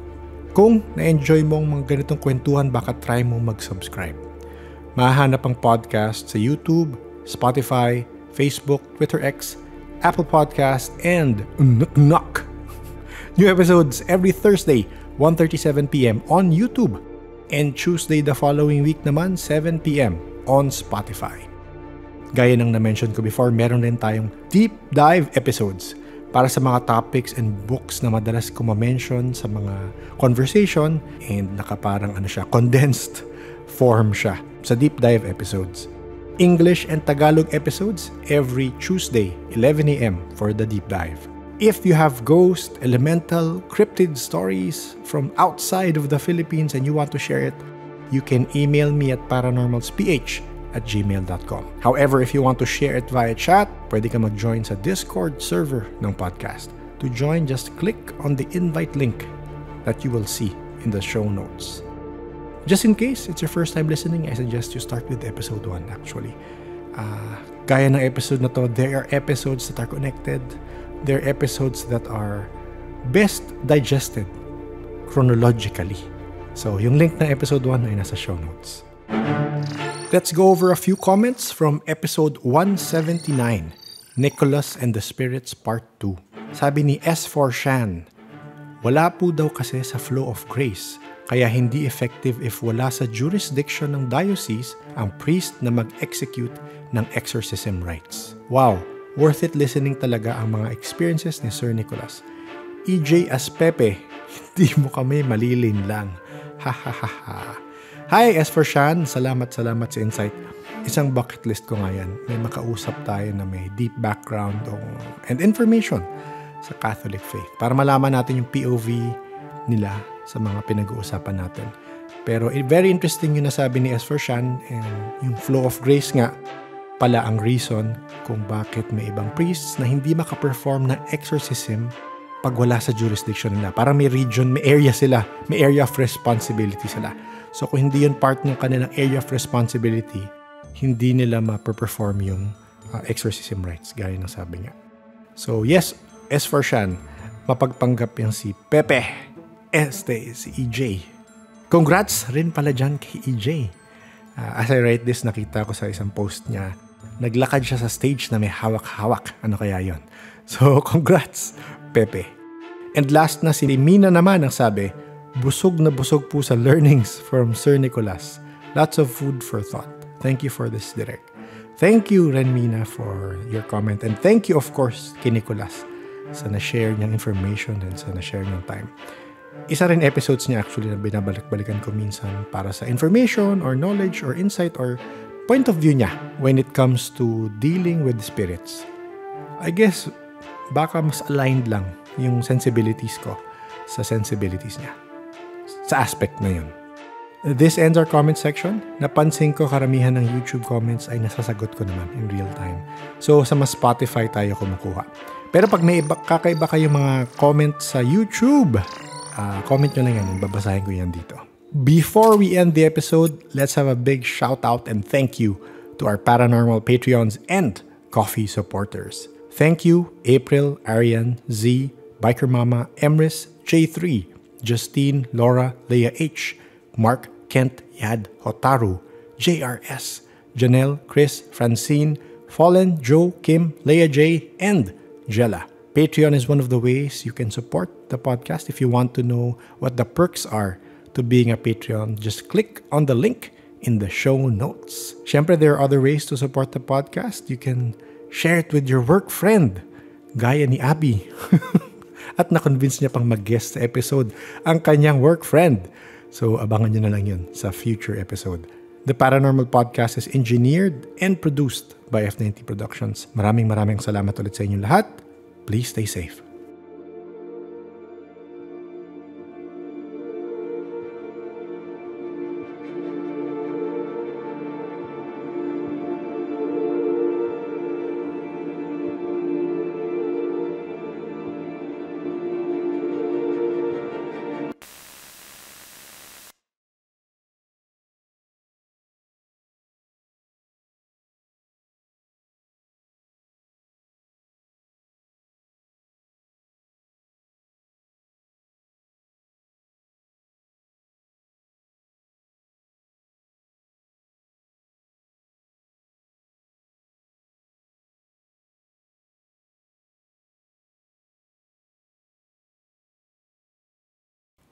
Kung na-enjoy mo ang mga ganitong kwentuhan, baka try mo mag-subscribe. Mahahanap ang podcast sa YouTube, Spotify, Facebook, Twitter X, Apple Podcast, and Knock. New episodes every Thursday, 1:37 p.m. on YouTube. And Tuesday the following week naman, 7 p.m. on Spotify. Gaya ng na-mention ko before, meron din tayong deep dive episodes para sa mga topics and books na madalas ko ma-mention sa mga conversation, and nakaparang condensed form siya sa deep dive episodes. English and Tagalog episodes every Tuesday, 11 a.m. for the deep dive. If you have ghost, elemental, cryptid stories from outside of the Philippines and you want to share it, you can email me at paranormalsph@gmail.com. However, if you want to share it via chat, pwede ka mag-join sa Discord server ng podcast. To join, just click on the invite link that you will see in the show notes. Just in case it's your first time listening, I suggest you start with episode 1 actually. Gaya ng episode na to, there are episodes that are connected. There are episodes that are best digested chronologically. So, yung link ng episode 1 ay nasa show notes. Let's go over a few comments from episode 179, Nicholas and the Spirits Part 2. Sabi ni S4 Shan, wala po daw kasi sa flow of grace, kaya hindi effective if wala sa jurisdiction ng diocese ang priest na mag-execute ng exorcism rites. Wow, worth it listening talaga ang mga experiences ni Sir Nicholas. EJ as Pepe, hindi mo kami malilin lang. Ha ha ha ha. Hi, S for Shan. Salamat sa insight. Isang bucket list ko nga yan. May makausap tayo na may deep background and information sa Catholic faith para malaman natin yung POV nila sa mga pinag-uusapan natin. Pero very interesting yung nasabi ni S for Shan, and yung flow of grace nga pala ang reason kung bakit may ibang priests na hindi makaperform ng exorcism pag wala sa jurisdiction nila. Parang may region, may area sila, may area of responsibility sila. So kung hindi yun part ng kanilang area of responsibility, hindi nila ma-perform yung exorcism rites, gaya ng sabi niya. So yes, S for Shan, mapagpanggap yung si Pepe, si EJ. Congrats rin pala dyan kay EJ. As I write this, nakita ko sa isang post niya, naglakad siya sa stage na may hawak-hawak. Ano kaya yon? So congrats, Pepe. And last na si Mina naman ang sabi, busog na busog po sa learnings from Sir Nicholas. Lots of food for thought. Thank you for this direct. Thank you, Renmina, for your comment. And thank you, of course, kay Nicholas sa na-share niyang information and sa na-share niyang time. Isa rin episodes niya actually na binabalik-balikan ko minsan para sa information or knowledge or insight or point of view niya when it comes to dealing with spirits. I guess, baka mas aligned lang yung sensibilities ko sa sensibilities niya. Sa aspect na yun. This ends our comment section. Napansin ko karamihan ng YouTube comments ay nasasagot ko naman in real time. So, sa mas Spotify tayo kumukuha. Pero pag may kakaiba kayong mga comments sa YouTube, comment nyo lang yan. Babasahin ko yan dito. Before we end the episode, let's have a big shout out and thank you to our Paranormal Patreons and Coffee supporters. Thank you, April, Arian, Z, Biker Mama, Emrys, J3, Justine, Laura, Leah H, Mark, Kent, Yad, Hotaru, JRS, Janelle, Chris, Francine, Fallen, Joe, Kim, Leah J, and Jella. Patreon is one of the ways you can support the podcast. If you want to know what the perks are to being a Patreon, just click on the link in the show notes. Syempre, there are other ways to support the podcast. You can share it with your work friend, gaya ni Abby. At na-convince niya pang mag-guest sa episode ang kanyang work friend. So, abangan nyo na lang yun sa future episode. The Paranormal Podcast is engineered and produced by F90 Productions. Maraming salamat ulit sa inyo lahat. Please stay safe.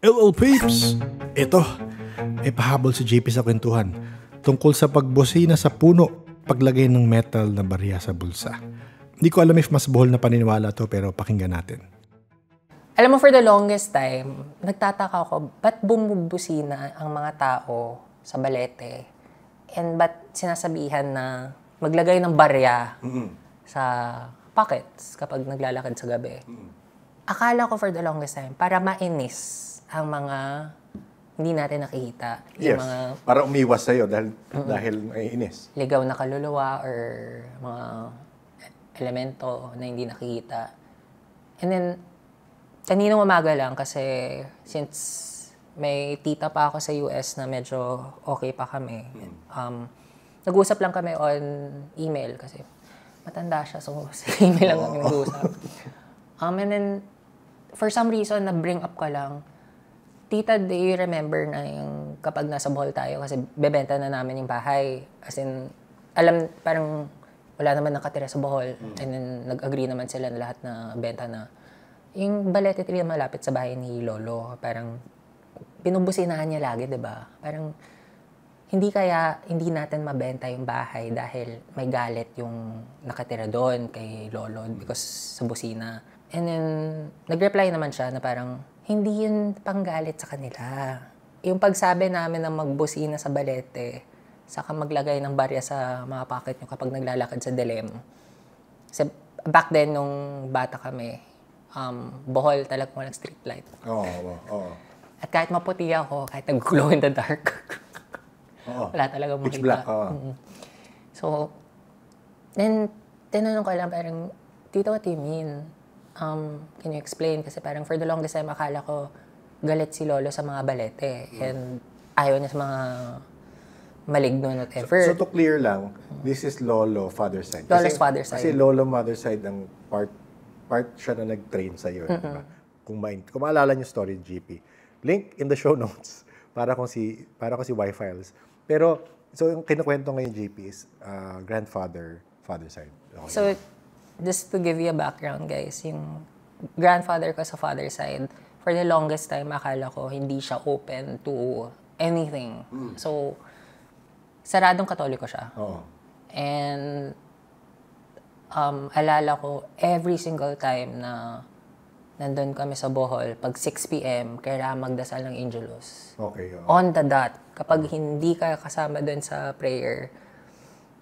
LL Peeps! Ito, pahabol si JP sa kwentuhan tungkol sa pagbusina sa puno, paglagay ng metal na barya sa bulsa. Hindi ko alam if mas buhol na paniniwala to, pero pakinggan natin. Alam mo, for the longest time, nagtataka ako, ba't bumubusina ang mga tao sa balete? And ba't sinasabihan na maglagay ng barya sa pockets kapag naglalakad sa gabi? Akala ko for the longest time, para mainis ang mga hindi natin nakikita. Yes, mga para umiwas sa'yo dahil maiinis. Ligaw na kaluluwa or mga elemento na hindi nakikita. And then, kaninang umaga lang kasi since may tita pa ako sa US na medyo okay pa kami, nag-usap lang kami on email kasi matanda siya, so sa email lang kami nag-usap. And then, for some reason, na-bring up ka lang, tita, do you remember na yung kapag nasa Bohol tayo kasi bebenta na namin yung bahay. As in, parang wala naman nakatira sa Bohol. And then, nag-agree naman sila na lahat na benta na. Yung Balete Tree malapit sa bahay ni Lolo, parang pinubusinahan niya lagi, diba? Parang, hindi natin mabenta yung bahay dahil may galit yung nakatira doon kay Lolo because sa busina. And then, nag-reply naman siya na parang, hindi yun panggalit sa kanila. Yung pagsabi namin na magbusina sa balete, saka maglagay ng barya sa mga pocket nyo kapag naglalakad sa dilim. Kasi back then, nung bata kami, Bohol talagang walang street light. Oo. At kahit maputi ako, kahit nag-glow in the dark, wala talagang makita. Pitch black. So, then, tinanong ko lang parang, Tito, what do you mean? Can you explain? Kasi parang for the longest time, akala ko galit si Lolo sa mga balete. And ayaw niya sa mga maligno, whatever. So to clear lang, this is Lolo father's side. Lolo's father's side. Kasi Lolo mother's side, ang part siya na nag-train sa'yo. Diba? Kung maalala niyo story, GP. Link in the show notes para kung si Y-Files. Pero, so yung kinukwento ngayon, GP, is grandfather, father's side. Okay. So, just to give you a background, guys, yung grandfather ko sa father's side, for the longest time, akala ko hindi siya open to anything. So, saradong Katoliko siya. And, alala ko, every single time na nandun kami sa Bohol, pag 6 p.m., kailangan magdasal ng Angelus. Okay. On the dot. Kapag hindi ka kasama doon sa prayer,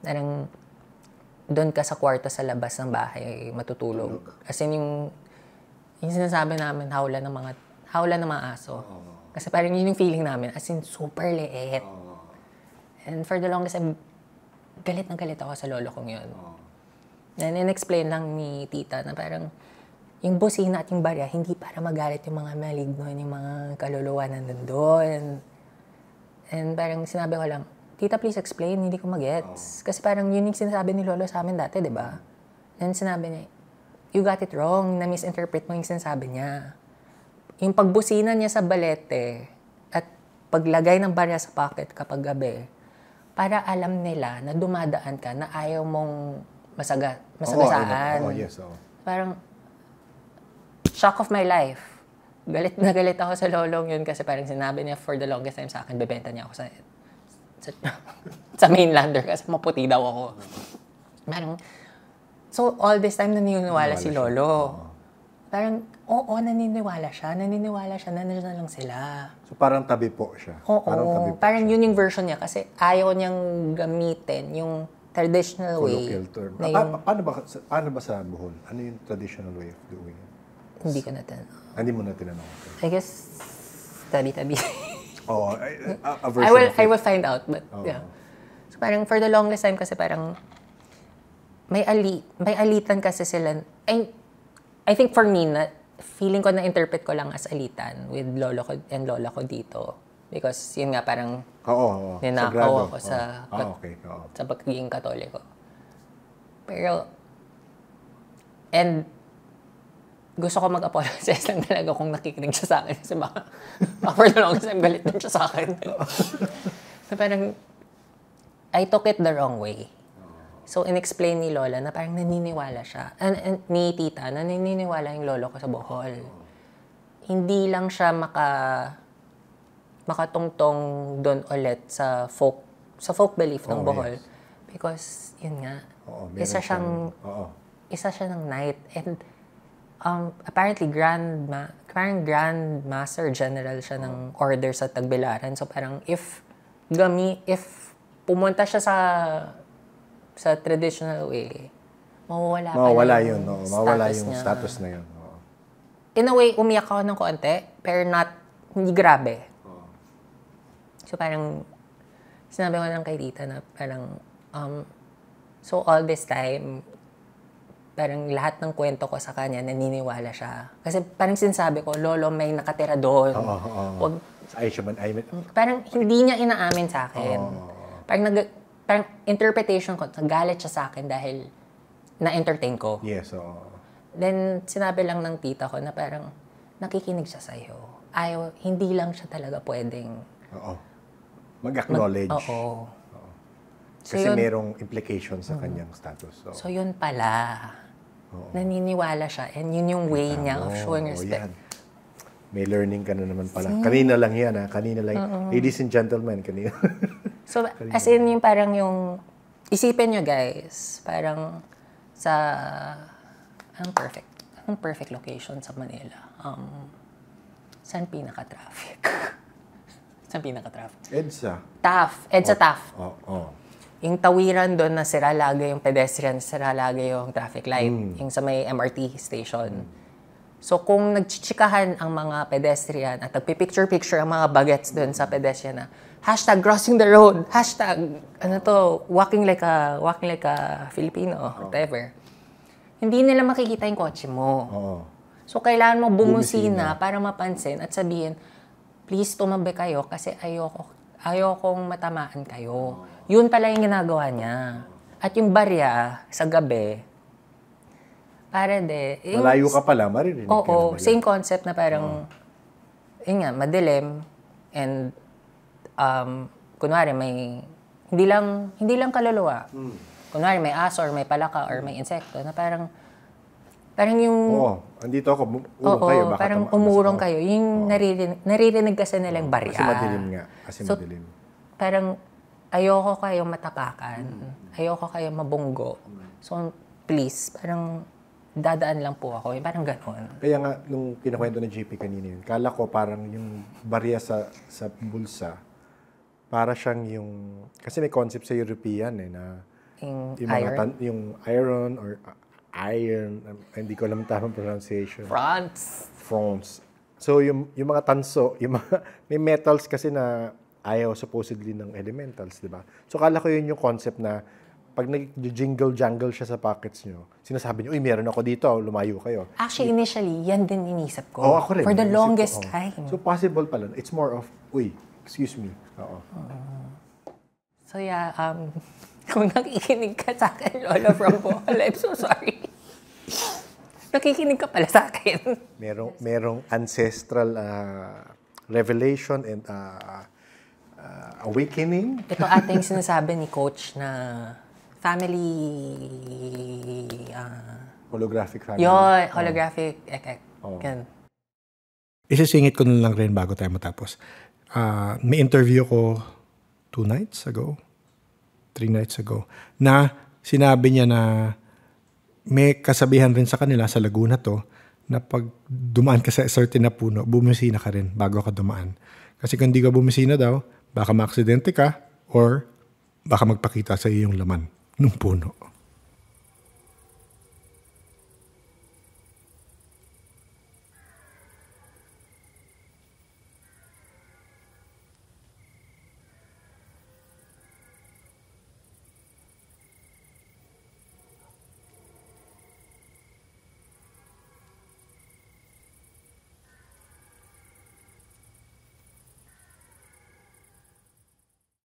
parang doon ka sa kwarto sa labas ng bahay matutulog. As in yung sinasabi namin, hawla ng mga aso. Kasi parang yun yung feeling namin, as in super liit. And for the longest time, galit na galit ako sa lolo kong yun. And in-explain lang ni tita na parang yung busina at yung barya, hindi para magalit yung mga maligno, yung mga kaluluwa na nandun. And parang sinabi ko lang, tita, please explain, hindi ko magets. Kasi parang yun yung sinasabi ni lolo sa amin dati, di ba? And sinabi niya, you got it wrong, na-misinterpret mo yung sinasabi niya. Yung pagbusina niya sa balete at paglagay ng barya sa pocket kapag gabi, para alam nila na dumadaan ka na ayaw mong masagasaan. Yes. Parang, shock of my life. Galit na galit ako sa lolong yun kasi parang sinabi niya for the longest time sa akin, bebenta niya ako sa mainlander kasi maputi daw ako. Parang, so all this time naniniwala si lolo. Parang, oo, naniniwala siya na nandiyan na lang sila. So parang tabi po siya. Oo, parang yun yung version niya kasi ayaw niyang gamitin yung traditional way. Colloquial term. Na yung, Paano ba sa Bohol? Ano yung traditional way of doing it? hindi ko na tinanong. Hindi mo na tinanong. I guess, tabi-tabi. Oo, a version of it. I will find out, but yeah. So parang for the longest time kasi parang may alitan kasi sila. I think for me, feeling ko na-interpret ko lang as alitan with lolo ko and lola ko dito. Because yun nga parang ninakaw ako sa pagiging Katoliko. Pero, and gusto ko mag-apologize lang talaga kung nakikinig siya sa akin. Kasi baka for the longest time, galit din siya sa akin. So parang, I took it the wrong way. So, in-explain ni Lola na parang naniniwala siya. Ni Tita, na naniniwala yung lolo ko sa Bohol. Hindi lang siya makatungtong doon ulit sa folk belief ng Bohol. Yes. Because, yun nga, isa siya ng night. And apparently, parang Grand Master General siya ng order sa Tagbilaran. So, parang if pumunta siya sa traditional way, mawawala yung status na yun. In a way, umiyak ako ng konti, pero hindi grabe. So parang, sinabi ko lang kay Tita na parang, so all this time, parang lahat ng kwento ko sa kanya, naniniwala siya. Kasi parang sinasabi ko, lolo, may nakatira doon. Parang hindi niya inaamin sa akin. Parang interpretation ko, nagalit siya sa akin dahil na-entertain ko. Yes, Then, sinabi lang ng tita ko na parang nakikinig siya sa'yo. Hindi lang siya talaga pwedeng mag-acknowledge. So, kasi merong implication sa kanyang status. So, yun pala. Naniniwala siya. And yun yung way niya of showing respect. Yan. May learning ka na naman pala. Kanina lang yan, ha? Kanina lang. Ladies and gentlemen, kanina. So, as in, yung parang yung, isipin nyo guys, parang ang perfect location sa Manila. Saan pinaka-traffic? EDSA. Taft. Yung tawiran doon na sira lagi yung pedestrian, sira lagi yung traffic light, yung sa may MRT station. So, kung nagchichikahan ang mga pedestrian at nagpipicture-picture ang mga bagets doon sa pedestrian na #crossing the road, walking like a Filipino, whatever. Hindi nila makikita yung kotse mo. So, kailangan mo bumusina para mapansin at sabihin, please tumabi kayo kasi ayokong matamaan kayo. Yun pala yung ginagawa niya. At yung barya sa gabi, malayo ka pala, maririnig ka. Oo, same concept na parang, yun nga, madilim, and, kunwari hindi lang kaluluwa. Kunwari may aso, or may palaka, or may insekto, na parang yung... andito ako, kayo, baka parang umurong kayo. Yung naririnig kasi nila yung barya. Kasi madilim nga. Madilim. Parang, ayoko kayong matapakan. Ayoko kayong mabunggo. So, please, parang, dadaan lang po ako. Parang gano'n. Kaya nga, nung kinakwento ni JP kanina yun, kala ko parang yung barya sa bulsa, para siyang yung, kasi may concept sa European na Yung yung mga iron. yung iron or iron, hindi ko alam tamang pronunciation. France. So yung mga tanso, yung mga, may metals kasi na ayaw supposedly ng elementals, di ba? So kala ko yun yung concept na pag nag-jingle-jangle siya sa pockets nyo, sinasabi nyo, uy, meron ako dito, lumayo kayo. Actually, initially, yan din inisip ko. Oh, ako rin. For the Inisip ko, longest oh. time. So possible pala. It's more of, uy, excuse me. Oo. So yeah, kung nakikinig ka sa akin, Lola from Bohol, I'm so sorry. Nakikinig ka pala sa akin. Merong ancestral revelation and awakening. Ito ating sinasabi ni Coach na family... Holographic family. Yun, holographic ek. Yan. Isisingit ko na lang rin bago tayo matapos. May interview ko 3 nights ago, na sinabi niya na may kasabihan rin sa kanila sa Laguna to, na pag dumaan ka sa certain na puno, bumisina ka rin bago ka dumaan. Kasi kung di ka bumisina daw, baka maaksidente ka or baka magpakita sa iyo yung laman ng puno.